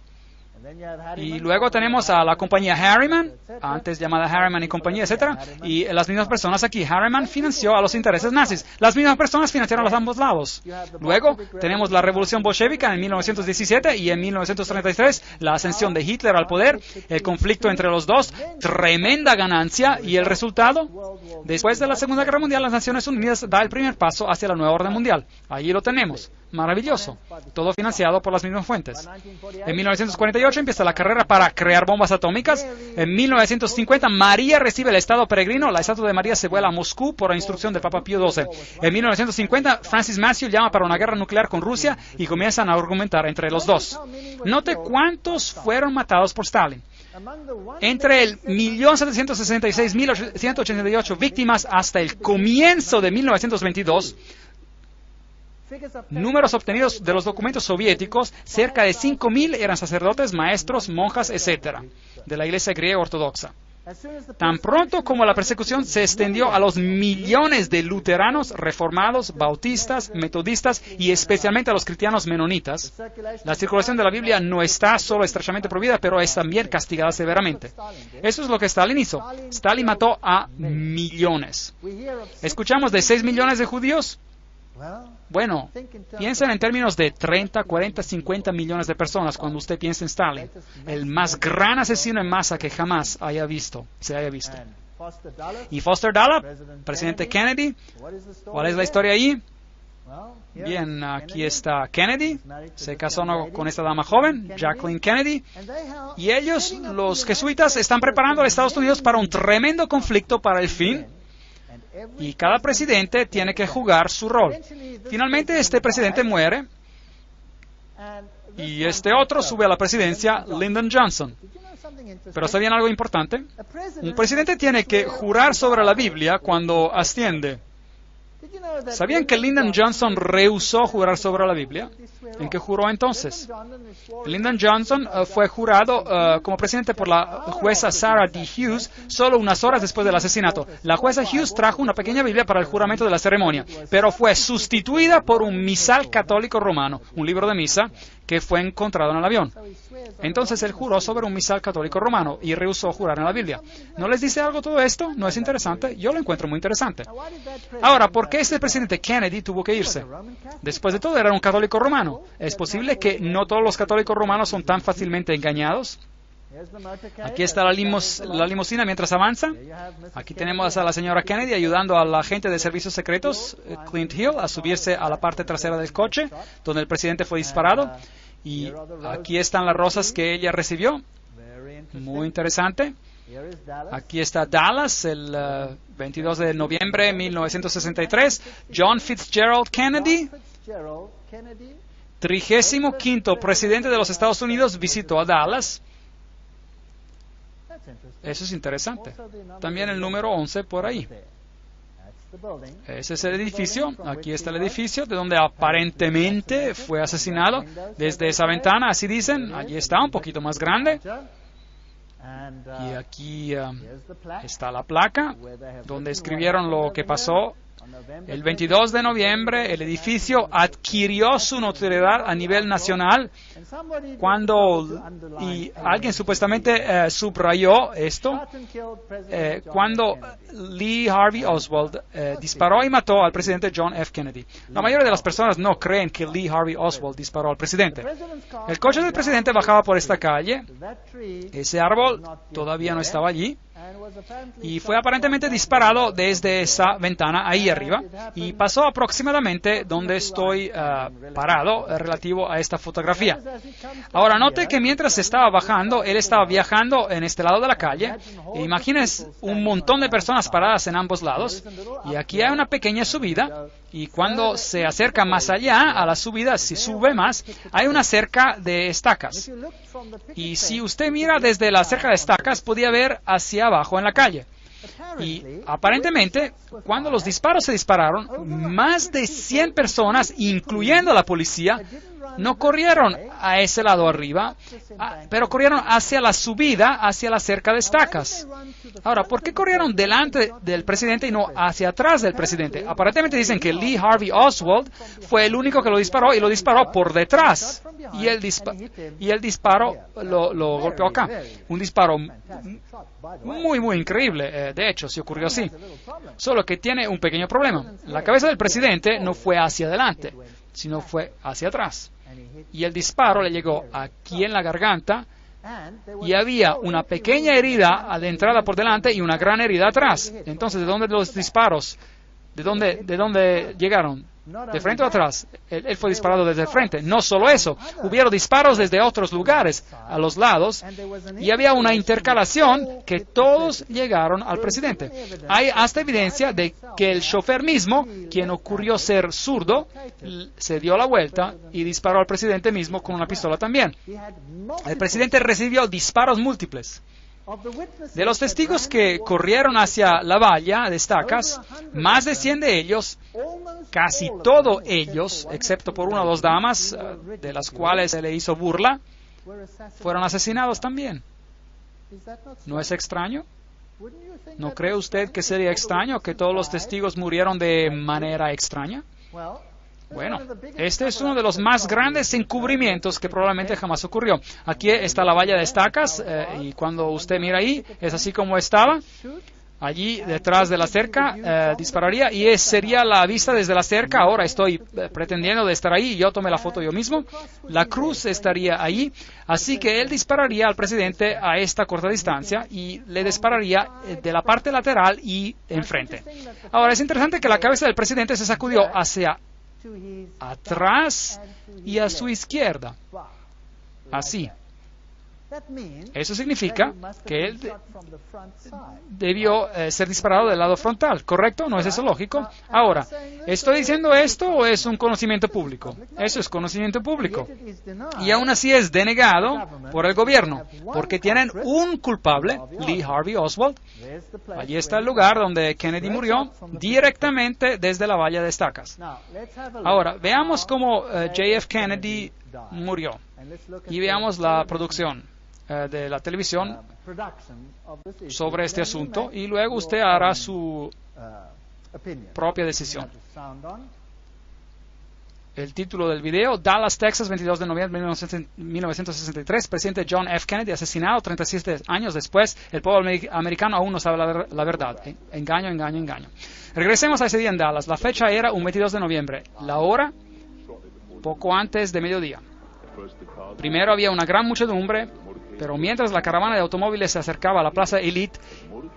Y luego tenemos a la compañía Harriman, antes llamada Harriman y compañía, etcétera, y las mismas personas aquí. Harriman financió a los intereses nazis. Las mismas personas financiaron a los ambos lados. Luego tenemos la revolución bolchevica en 1917 y en 1933 la ascensión de Hitler al poder, el conflicto entre los dos, tremenda ganancia y el resultado. Después de la Segunda Guerra Mundial, las Naciones Unidas da el primer paso hacia la nueva orden mundial. Allí lo tenemos. Maravilloso. Todo financiado por las mismas fuentes. En 1948 empieza la carrera para crear bombas atómicas. En 1950 María recibe el estado peregrino. La estatua de María se vuela a Moscú por instrucción del Papa Pío XII. En 1950 Francis Matthew llama para una guerra nuclear con Rusia y comienzan a argumentar entre los dos. Note cuántos fueron matados por Stalin. Entre el 1.766.188 víctimas hasta el comienzo de 1922, números obtenidos de los documentos soviéticos, cerca de 5.000 eran sacerdotes, maestros, monjas, etc., de la Iglesia griega ortodoxa. Tan pronto como la persecución se extendió a los millones de luteranos, reformados, bautistas, metodistas y especialmente a los cristianos menonitas, la circulación de la Biblia no está solo estrechamente prohibida, pero es también castigada severamente. Eso es lo que Stalin hizo. Stalin mató a millones. ¿Escuchamos de 6 millones de judíos? Bueno, piensen en términos de 30, 40, 50 millones de personas cuando usted piensa en Stalin, el más gran asesino en masa que jamás se haya visto. Y Foster Dulles, presidente Kennedy, ¿cuál es la historia ahí? Bien, aquí está Kennedy, se casó con esta dama joven, Jacqueline Kennedy, y ellos, los jesuitas, están preparando a Estados Unidos para un tremendo conflicto para el fin. Y cada presidente tiene que jugar su rol. Finalmente este presidente muere y este otro sube a la presidencia, Lyndon Johnson. Pero ¿sabían algo importante? Un presidente tiene que jurar sobre la Biblia cuando asciende. ¿Sabían que Lyndon Johnson rehusó jurar sobre la Biblia? ¿En qué juró entonces? Lyndon Johnson fue jurado como presidente por la jueza Sarah D. Hughes solo unas horas después del asesinato. La jueza Hughes trajo una pequeña Biblia para el juramento de la ceremonia, pero fue sustituida por un misal católico romano, un libro de misa que fue encontrado en el avión. Entonces él juró sobre un misal católico romano y rehusó jurar en la Biblia. ¿No les dice algo todo esto? ¿No es interesante? Yo lo encuentro muy interesante. Ahora, ¿por qué este presidente Kennedy tuvo que irse? Después de todo, era un católico romano. ¿Es posible que no todos los católicos romanos son tan fácilmente engañados? Aquí está la limusina mientras avanza. Aquí tenemos a la señora Kennedy ayudando al agente de servicios secretos, Clint Hill, a subirse a la parte trasera del coche, donde el presidente fue disparado. Y aquí están las rosas que ella recibió. Muy interesante. Aquí está Dallas, el 22 de noviembre de 1963. John Fitzgerald Kennedy, 35º presidente de los Estados Unidos, visitó a Dallas. Eso es interesante. También el número 11 por ahí. Ese es el edificio. Aquí está el edificio de donde aparentemente fue asesinado. Desde esa ventana, así dicen, allí está, un poquito más grande. Y aquí está la placa donde escribieron lo que pasó. El 22 de noviembre el edificio adquirió su notoriedad a nivel nacional y alguien supuestamente subrayó esto, cuando Lee Harvey Oswald disparó y mató al presidente John F. Kennedy. La mayoría de las personas no creen que Lee Harvey Oswald disparó al presidente. El coche del presidente bajaba por esta calle, ese árbol todavía no estaba allí, y fue aparentemente disparado desde esa ventana ahí arriba y pasó aproximadamente donde estoy parado relativo a esta fotografía. Ahora note que mientras estaba bajando, él estaba viajando en este lado de la calle. Imagínense un montón de personas paradas en ambos lados y aquí hay una pequeña subida y cuando se acerca más allá a la subida, si sube más, hay una cerca de estacas. Y si usted mira desde la cerca de estacas, podía ver hacia abajo en la calle. Y aparentemente, cuando los disparos se dispararon, más de 100 personas, incluyendo la policía, no corrieron a ese lado arriba, pero corrieron hacia la subida, hacia la cerca de estacas. Ahora, ¿por qué corrieron delante del presidente y no hacia atrás del presidente? Aparentemente dicen que Lee Harvey Oswald fue el único que lo disparó y lo disparó por detrás. y el disparo lo golpeó acá. Un disparo muy, muy increíble. De hecho, se ocurrió así. Solo que tiene un pequeño problema. La cabeza del presidente no fue hacia adelante, sino fue hacia atrás. Y el disparo le llegó aquí en la garganta y había una pequeña herida de entrada por delante y una gran herida atrás. Entonces, ¿de dónde los disparos? ¿De dónde llegaron? ¿De frente o atrás? Él fue disparado desde el frente. No solo eso, hubieron disparos desde otros lugares, a los lados, y había una intercalación que todos llegaron al presidente. Hay hasta evidencia de que el chofer mismo, quien ocurrió ser zurdo, se dio la vuelta y disparó al presidente mismo con una pistola también. El presidente recibió disparos múltiples. De los testigos que corrieron hacia la valla de estacas, más de 100 de ellos, casi todos ellos, excepto por una o dos damas, de las cuales se le hizo burla, fueron asesinados también. ¿No es extraño? ¿No cree usted que sería extraño que todos los testigos murieron de manera extraña? Bueno, este es uno de los más grandes encubrimientos que probablemente jamás ocurrió. Aquí está la valla de estacas y cuando usted mira ahí, es así como estaba. Allí detrás de la cerca dispararía y sería la vista desde la cerca. Ahora estoy pretendiendo de estar ahí y yo tomé la foto yo mismo. La cruz estaría ahí, así que él dispararía al presidente a esta corta distancia y le dispararía de la parte lateral y enfrente. Ahora es interesante que la cabeza del presidente se sacudió hacia atrás y a su izquierda. Así. Eso significa que él debió ser disparado del lado frontal, ¿correcto? ¿No es eso lógico? Ahora, ¿estoy diciendo esto o es un conocimiento público? Eso es conocimiento público. Y aún así es denegado por el gobierno, porque tienen un culpable, Lee Harvey Oswald. Allí está el lugar donde Kennedy murió, directamente desde la valla de estacas. Ahora, veamos cómo JF Kennedy murió. Y veamos la producción de la televisión sobre este asunto y luego usted hará su propia decisión. El título del video: Dallas, Texas, 22 de noviembre de 1963, presidente John F. Kennedy asesinado 37 años después. El pueblo americano aún no sabe la verdad. Engaño, engaño, engaño. Regresemos a ese día en Dallas. La fecha era un 22 de noviembre. La hora, poco antes de mediodía. Primero había una gran muchedumbre, pero mientras la caravana de automóviles se acercaba a la Plaza Elite,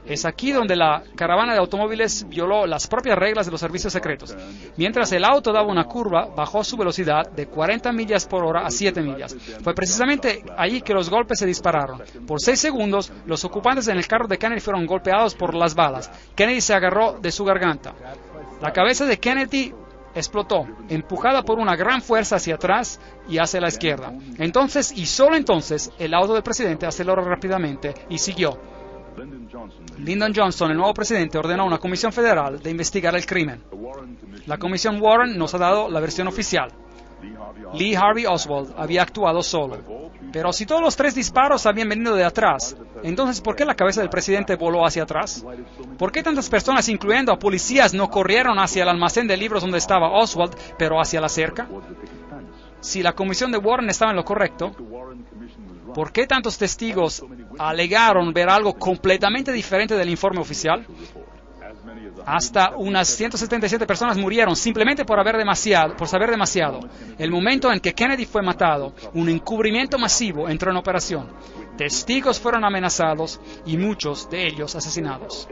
es aquí donde la caravana de automóviles violó las propias reglas de los servicios secretos. Mientras el auto daba una curva, bajó su velocidad de 40 millas por hora a 7 millas. Fue precisamente allí que los golpes se dispararon. Por 6 segundos, los ocupantes en el carro de Kennedy fueron golpeados por las balas. Kennedy se agarró de su garganta. La cabeza de Kennedy explotó, empujada por una gran fuerza hacia atrás y hacia la izquierda. Entonces, y solo entonces, el auto del presidente aceleró rápidamente y siguió. Lyndon Johnson, el nuevo presidente, ordenó a una comisión federal de investigar el crimen. La comisión Warren nos ha dado la versión oficial. Lee Harvey Oswald había actuado solo. Pero si todos los 3 disparos habían venido de atrás, entonces ¿por qué la cabeza del presidente voló hacia atrás? ¿Por qué tantas personas, incluyendo a policías, no corrieron hacia el almacén de libros donde estaba Oswald, pero hacia la cerca? Si la comisión de Warren estaba en lo correcto, ¿por qué tantos testigos alegaron ver algo completamente diferente del informe oficial? Hasta unas 177 personas murieron simplemente por saber demasiado. El momento en que Kennedy fue matado, un encubrimiento masivo entró en operación. Testigos fueron amenazados y muchos de ellos asesinados.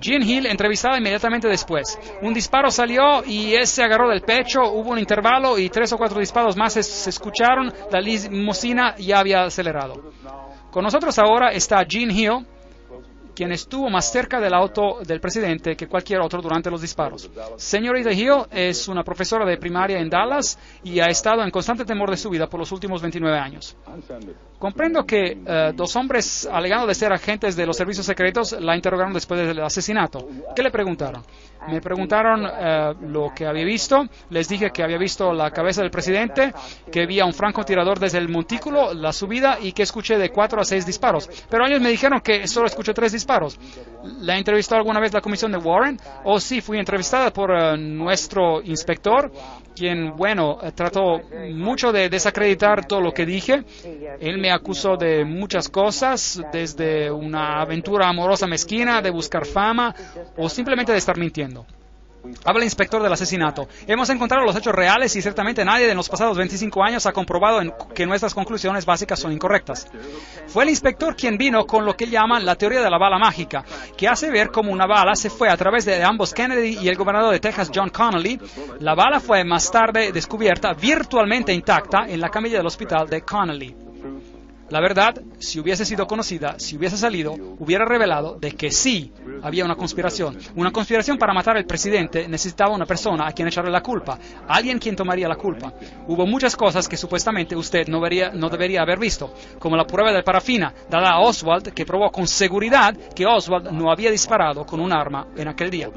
Jean Hill entrevistada inmediatamente después. Un disparo salió y él se agarró del pecho, hubo un intervalo y 3 o 4 disparos más se escucharon. La limusina ya había acelerado. Con nosotros ahora está Jean Hill, quien estuvo más cerca del auto del presidente que cualquier otro durante los disparos. Señorita Hill es una profesora de primaria en Dallas y ha estado en constante temor de su vida por los últimos 29 años. Comprendo que dos hombres alegando de ser agentes de los servicios secretos la interrogaron después del asesinato. ¿Qué le preguntaron? Me preguntaron lo que había visto. Les dije que había visto la cabeza del presidente, que vi a un francotirador desde el montículo, la subida, y que escuché de 4 a 6 disparos. Pero ellos me dijeron que solo escuché 3 disparos. ¿La entrevistó alguna vez la comisión de Warren? Oh, sí, fui entrevistada por nuestro inspector, quien, bueno, trató mucho de desacreditar todo lo que dije. Él me acusó de muchas cosas, desde una aventura amorosa mezquina, de buscar fama o simplemente de estar mintiendo. Habla el inspector del asesinato. Hemos encontrado los hechos reales y ciertamente nadie en los pasados 25 años ha comprobado que nuestras conclusiones básicas son incorrectas. Fue el inspector quien vino con lo que llaman la teoría de la bala mágica, que hace ver cómo una bala se fue a través de ambos Kennedy y el gobernador de Texas, John Connally. La bala fue más tarde descubierta virtualmente intacta en la camilla del hospital de Connally. La verdad, si hubiese sido conocida, si hubiese salido, hubiera revelado de que sí había una conspiración. Una conspiración para matar al presidente necesitaba una persona a quien echarle la culpa, alguien quien tomaría la culpa. Hubo muchas cosas que supuestamente usted no debería haber visto, como la prueba de parafina dada a Oswald, que probó con seguridad que Oswald no había disparado con un arma en aquel día.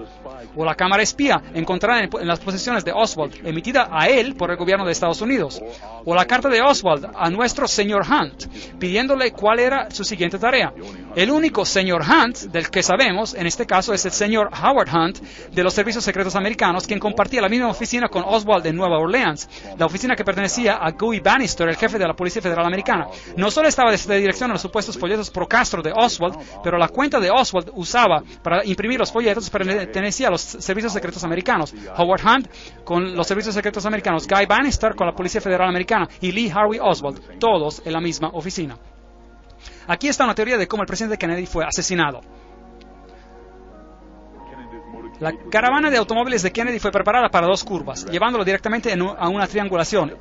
O la cámara espía encontrada en las posesiones de Oswald, emitida a él por el gobierno de Estados Unidos. O la carta de Oswald a nuestro señor Hunt, pidiéndole cuál era su siguiente tarea. El único señor Hunt del que sabemos, en este caso, es el señor Howard Hunt de los servicios secretos americanos, quien compartía la misma oficina con Oswald en Nueva Orleans, la oficina que pertenecía a Guy Bannister, el jefe de la Policía Federal Americana. No solo estaba de dirección a los supuestos folletos pro Castro de Oswald, pero la cuenta de Oswald usaba para imprimir los folletos pertenecía a los servicios secretos americanos. Howard Hunt con los servicios secretos americanos, Guy Bannister con la Policía Federal Americana y Lee Harvey Oswald, todos en la misma oficina. Aquí está una teoría de cómo el presidente Kennedy fue asesinado. La caravana de automóviles de Kennedy fue preparada para 2 curvas, llevándolo directamente a una triangulación.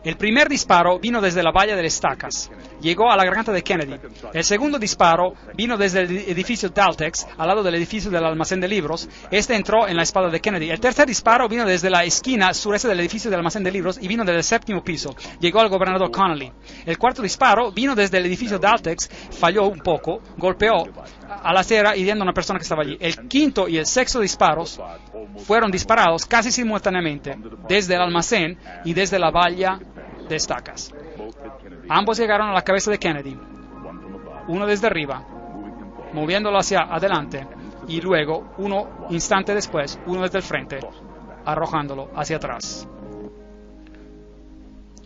El primer disparo vino desde la valla de las estacas. Llegó a la garganta de Kennedy. El segundo disparo vino desde el edificio Daltex, al lado del edificio del almacén de libros. Este entró en la espalda de Kennedy. El tercer disparo vino desde la esquina sureste del edificio del almacén de libros y vino desde el 7º piso. Llegó al gobernador Connally. El cuarto disparo vino desde el edificio Daltex, falló un poco, golpeó a la acera hiriendo a una persona que estaba allí. El quinto y el sexto disparos fueron disparados casi simultáneamente desde el almacén y desde la valla de estacas. Ambos llegaron a la cabeza de Kennedy, uno desde arriba, moviéndolo hacia adelante, y luego, uno instante después, uno desde el frente, arrojándolo hacia atrás.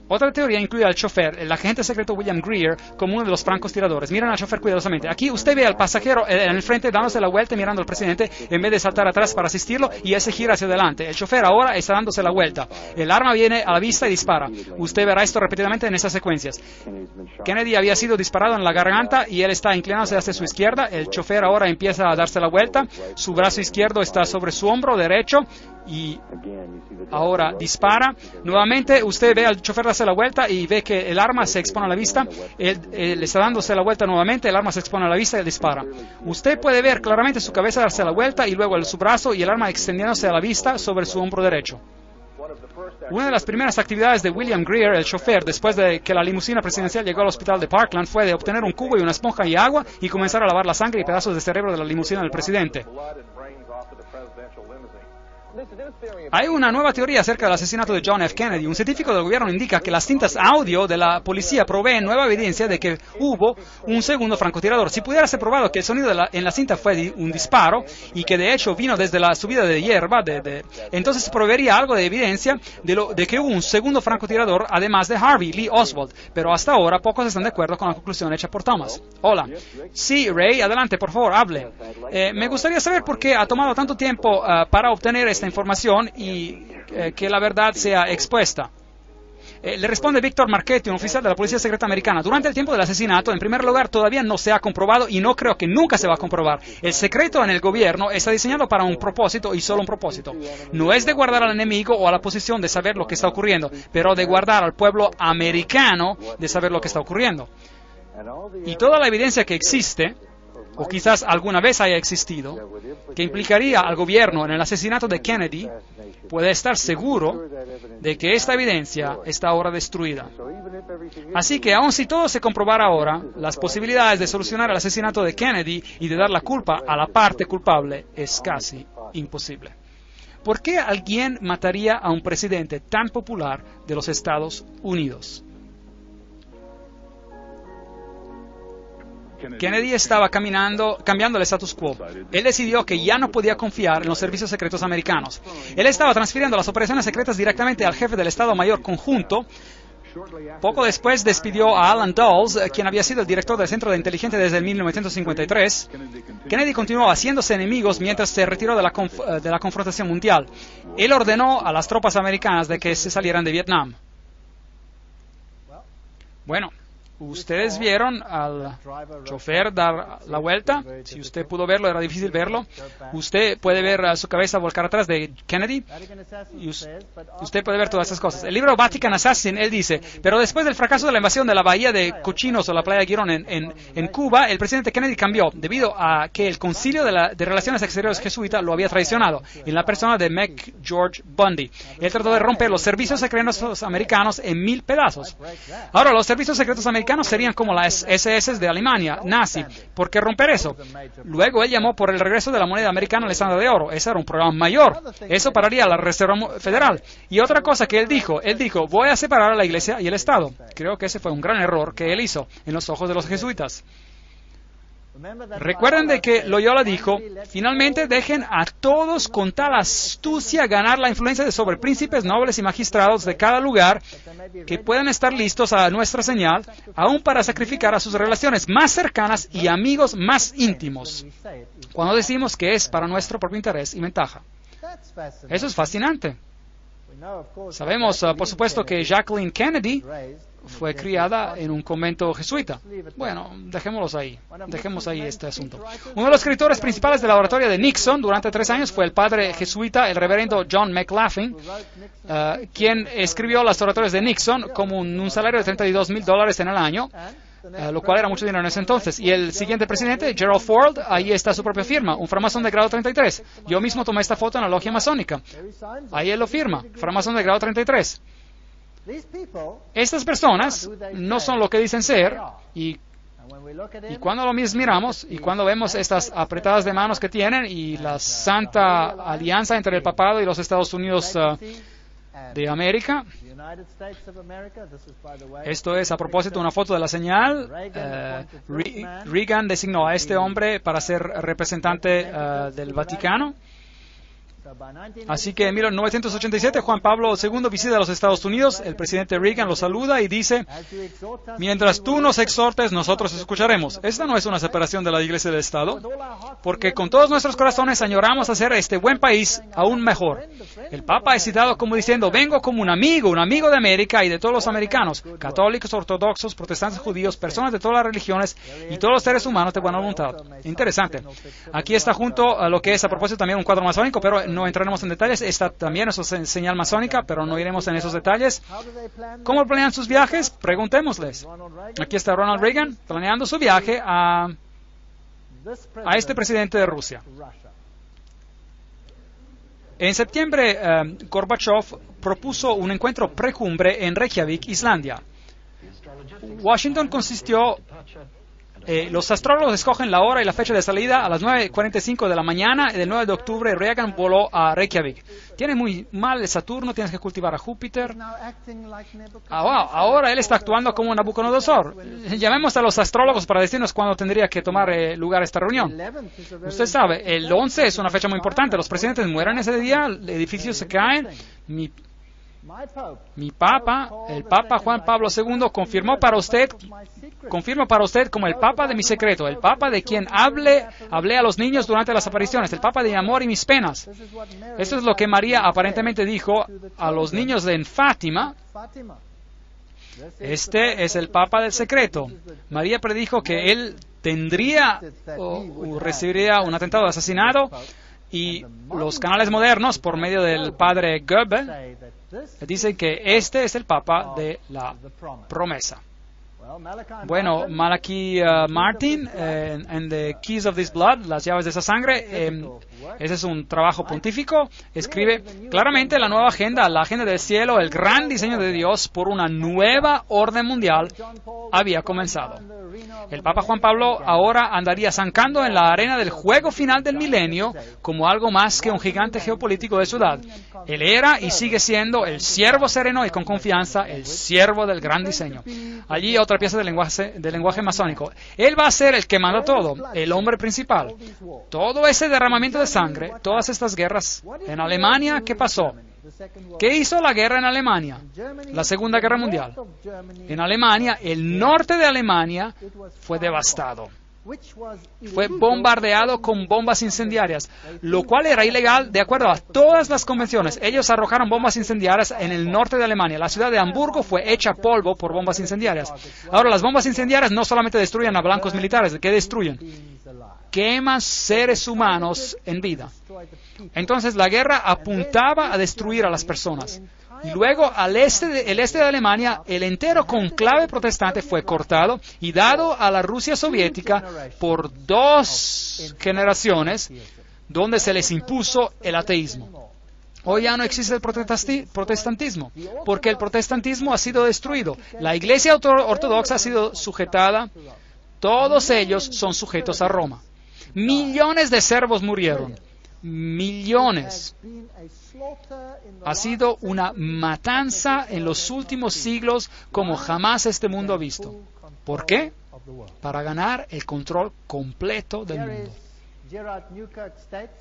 Otra teoría incluye al chofer, el agente secreto William Greer, como uno de los francotiradores. Miren al chofer cuidadosamente. Aquí usted ve al pasajero en el frente dándose la vuelta y mirando al presidente en vez de saltar atrás para asistirlo, y ese gira hacia adelante. El chofer ahora está dándose la vuelta. El arma viene a la vista y dispara. Usted verá esto repetidamente en esas secuencias. Kennedy había sido disparado en la garganta y él está inclinándose hacia su izquierda. El chofer ahora empieza a darse la vuelta. Su brazo izquierdo está sobre su hombro derecho y ahora dispara. Nuevamente usted ve al chofer darse la vuelta y ve que el arma se expone a la vista. Él está dándose la vuelta nuevamente, el arma se expone a la vista y él dispara. Usted puede ver claramente su cabeza darse la vuelta y luego su brazo y el arma extendiéndose a la vista sobre su hombro derecho. Una de las primeras actividades de William Greer, el chofer, después de que la limusina presidencial llegó al hospital de Parkland, fue de obtener un cubo y una esponja y agua y comenzar a lavar la sangre y pedazos de cerebro de la limusina del presidente. Hay una nueva teoría acerca del asesinato de John F. Kennedy. Un científico del gobierno indica que las cintas audio de la policía proveen nueva evidencia de que hubo un segundo francotirador. Si pudiera ser probado que el sonido en la cinta fue un disparo y que de hecho vino desde la subida de hierba, entonces proveería algo de evidencia de que hubo un segundo francotirador además de Harvey Lee Oswald. Pero hasta ahora pocos están de acuerdo con la conclusión hecha por Thomas. Hola. Sí, Ray, adelante, por favor, hable. Me gustaría saber por qué ha tomado tanto tiempo para obtener esta información y que la verdad sea expuesta. Le responde Víctor Marchetti, un oficial de la Policía Secreta Americana. Durante el tiempo del asesinato, en primer lugar, todavía no se ha comprobado y no creo que nunca se va a comprobar. El secreto en el gobierno está diseñado para un propósito y solo un propósito. No es de guardar al enemigo o a la posición de saber lo que está ocurriendo, pero de guardar al pueblo americano de saber lo que está ocurriendo. Y toda la evidencia que existe, o quizás alguna vez haya existido, que implicaría al gobierno en el asesinato de Kennedy, puede estar seguro de que esta evidencia está ahora destruida. Así que, aun si todo se comprobara ahora, las posibilidades de solucionar el asesinato de Kennedy y de dar la culpa a la parte culpable es casi imposible. ¿Por qué alguien mataría a un presidente tan popular de los Estados Unidos? Kennedy estaba cambiando el status quo. Él decidió que ya no podía confiar en los servicios secretos americanos. Él estaba transfiriendo las operaciones secretas directamente al jefe del Estado Mayor Conjunto. Poco después despidió a Alan Dulles, quien había sido el director del Centro de Inteligencia desde 1953. Kennedy continuó haciéndose enemigos mientras se retiró de la confrontación mundial. Él ordenó a las tropas americanas de que se salieran de Vietnam. Bueno, ustedes vieron al chofer dar la vuelta. Si usted pudo verlo, era difícil verlo. Usted puede ver su cabeza volcar atrás de Kennedy. Y usted puede ver todas esas cosas. El libro Vatican Assassin, él dice, pero después del fracaso de la invasión de la bahía de Cochinos o la playa de Girón en Cuba, el presidente Kennedy cambió debido a que el concilio de Relaciones Exteriores jesuita lo había traicionado en la persona de McGeorge Bundy. Él trató de romper los servicios secretos americanos en 1000 pedazos. Ahora, los servicios secretos americanos serían como las SS de Alemania, nazi. ¿Por qué romper eso? Luego él llamó por el regreso de la moneda americana al estándar de oro. Ese era un programa mayor. Eso pararía la Reserva Federal. Y otra cosa que él dijo, voy a separar a la Iglesia y el Estado. Creo que ese fue un gran error que él hizo en los ojos de los jesuitas. Recuerden de que Loyola dijo, finalmente dejen a todos con tal astucia ganar la influencia sobre príncipes, nobles y magistrados de cada lugar que puedan estar listos a nuestra señal, aún para sacrificar a sus relaciones más cercanas y amigos más íntimos, cuando decimos que es para nuestro propio interés y ventaja. Eso es fascinante. Sabemos, por supuesto, que Jacqueline Kennedy fue criada en un convento jesuita. Bueno, dejemos ahí este asunto. Uno de los escritores principales de la oratoria de Nixon durante 3 años fue el padre jesuita, el reverendo John McLaughlin, quien escribió las oratorias de Nixon como un salario de $32,000 en el año, lo cual era mucho dinero en ese entonces. Y el siguiente presidente, Gerald Ford, ahí está su propia firma, un framasón de grado 33. Yo mismo tomé esta foto en la logia masónica. Ahí él lo firma, framasón de grado 33. Estas personas no son lo que dicen ser, y cuando lo miramos, y cuando vemos estas apretadas de manos que tienen, y la santa alianza entre el papado y los Estados Unidos de América, esto es a propósito una foto de la señal. Reagan designó a este hombre para ser representante del Vaticano. Así que en 1987 Juan Pablo II visita a los Estados Unidos, el presidente Reagan lo saluda y dice, mientras tú nos exhortes, nosotros escucharemos. Esta no es una separación de la Iglesia y del Estado, porque con todos nuestros corazones añoramos hacer este buen país aún mejor. El Papa es citado como diciendo, vengo como un amigo de América y de todos los americanos, católicos, ortodoxos, protestantes, judíos, personas de todas las religiones y todos los seres humanos de buena voluntad. Interesante. Aquí está junto a lo que es a propósito también un cuadro masónico, pero no entraremos en detalles. Esta también es una señal masónica, pero no iremos en esos detalles. ¿Cómo planean sus viajes? Preguntémosles. Aquí está Ronald Reagan planeando su viaje a este presidente de Rusia. En septiembre, Gorbachev propuso un encuentro precumbre en Reykjavik, Islandia. Washington consistió... los astrólogos escogen la hora y la fecha de salida a las 9:45 de la mañana del 9 de octubre. Reagan voló a Reykjavik. Tiene muy mal el Saturno, tienes que cultivar a Júpiter. Ahora él está actuando como Nabucodonosor. Llamemos a los astrólogos para decirnos cuándo tendría que tomar lugar esta reunión. Usted sabe, el 11 es una fecha muy importante. Los presidentes mueren ese día, edificios se caen. Mi Papa, el Papa Juan Pablo II, confirma para usted como el Papa de mi secreto, el Papa de quien hablé a los niños durante las apariciones, el Papa de mi amor y mis penas. Eso es lo que María aparentemente dijo a los niños en Fátima. Este es el Papa del secreto. María predijo que él tendría o recibiría un atentado de asesinato, y los canales modernos, por medio del padre Goebbels, dicen que este es el Papa de la promesa. Bueno, Malachi Martin, en The Keys of This Blood, las llaves de esa sangre, ese es un trabajo pontífico, escribe claramente la nueva agenda, la agenda del cielo, el gran diseño de Dios por una nueva orden mundial había comenzado. El Papa Juan Pablo ahora andaría zancando en la arena del juego final del milenio como algo más que un gigante geopolítico de su edad. Él era y sigue siendo el siervo sereno y con confianza, el siervo del gran diseño. Allí otra pieza del lenguaje masónico. Él va a ser el que manda todo, el hombre principal. Todo ese derramamiento de sangre, todas estas guerras. En Alemania, ¿qué pasó? ¿Qué hizo la guerra en Alemania? La Segunda Guerra Mundial. En Alemania, el norte de Alemania fue devastado. Fue bombardeado con bombas incendiarias, lo cual era ilegal de acuerdo a todas las convenciones. Ellos arrojaron bombas incendiarias en el norte de Alemania. La ciudad de Hamburgo fue hecha polvo por bombas incendiarias. Ahora, las bombas incendiarias no solamente destruyen a blancos militares, ¿qué destruyen? Queman seres humanos en vida. Entonces la guerra apuntaba a destruir a las personas. Y luego el este de Alemania, el entero conclave protestante fue cortado y dado a la Rusia soviética por 2 generaciones donde se les impuso el ateísmo. Hoy ya no existe el protestantismo, porque el protestantismo ha sido destruido. La Iglesia ortodoxa ha sido sujetada, todos ellos son sujetos a Roma. Millones de servos murieron. Millones. Ha sido una matanza en los últimos siglos como jamás este mundo ha visto. ¿Por qué? Para ganar el control completo del mundo.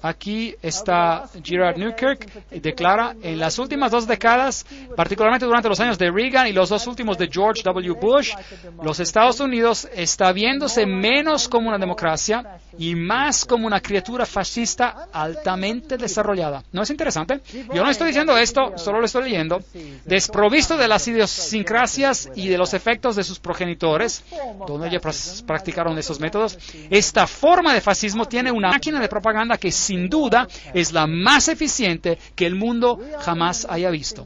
Aquí está Gerard Newkirk y declara, en las últimas 2 décadas, particularmente durante los años de Reagan y los 2 últimos de George W. Bush, los Estados Unidos está viéndose menos como una democracia y más como una criatura fascista altamente desarrollada. ¿No es interesante? Yo no estoy diciendo esto, solo lo estoy leyendo. Desprovisto de las idiosincrasias y de los efectos de sus progenitores, donde ellos practicaron esos métodos, esta forma de fascismo tiene una máquina de propaganda que sin duda es la más eficiente que el mundo jamás haya visto.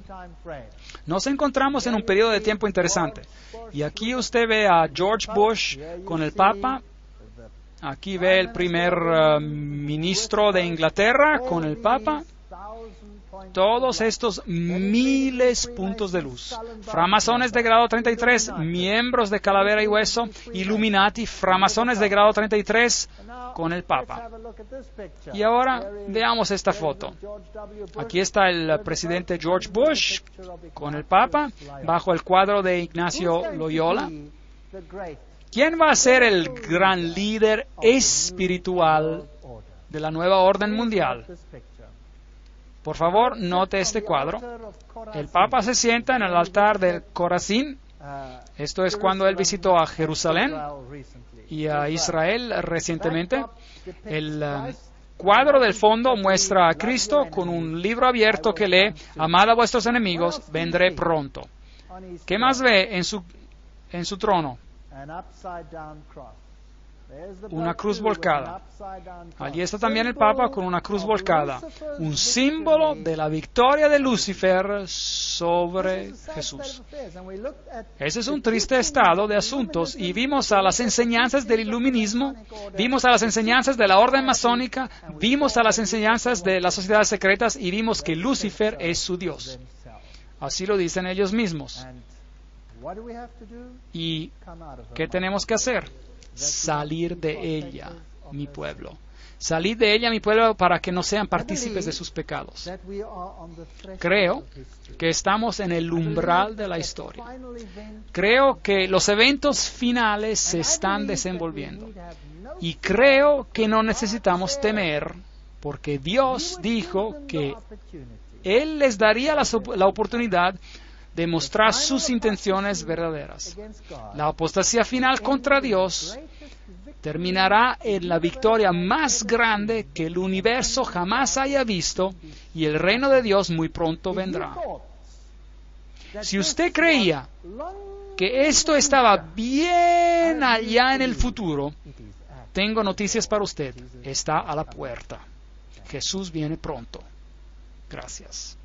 Nos encontramos en un periodo de tiempo interesante. Y aquí usted ve a George Bush con el Papa. Aquí ve el primer ministro de Inglaterra con el Papa. Todos estos miles puntos de luz. Framasones de grado 33, miembros de Calavera y Hueso, Illuminati, framasones de grado 33 con el Papa. Y ahora veamos esta foto. Aquí está el presidente George Bush con el Papa, bajo el cuadro de Ignacio Loyola. ¿Quién va a ser el gran líder espiritual de la nueva orden mundial? Por favor, note este cuadro. El Papa se sienta en el altar del Corazín. Esto es cuando él visitó a Jerusalén y a Israel recientemente. El cuadro del fondo muestra a Cristo con un libro abierto que lee: amad a vuestros enemigos, vendré pronto. ¿Qué más ve en su trono? Una cruz volcada. Allí está también el Papa con una cruz volcada, un símbolo de la victoria de Lucifer sobre Jesús. Ese es un triste estado de asuntos y vimos a las enseñanzas del iluminismo, vimos a las enseñanzas de la orden masónica, vimos a las enseñanzas de las sociedades secretas y vimos que Lucifer es su Dios. Así lo dicen ellos mismos. ¿Y qué tenemos que hacer? Salir de ella, mi pueblo. Salir de ella, mi pueblo, para que no sean partícipes de sus pecados. Creo que estamos en el umbral de la historia. Creo que los eventos finales se están desenvolviendo. Y creo que no necesitamos temer, porque Dios dijo que Él les daría la oportunidad de mostrar sus intenciones verdaderas. La apostasía final contra Dios terminará en la victoria más grande que el universo jamás haya visto y el reino de Dios muy pronto vendrá. Si usted creía que esto estaba bien allá en el futuro, tengo noticias para usted. Está a la puerta. Jesús viene pronto. Gracias.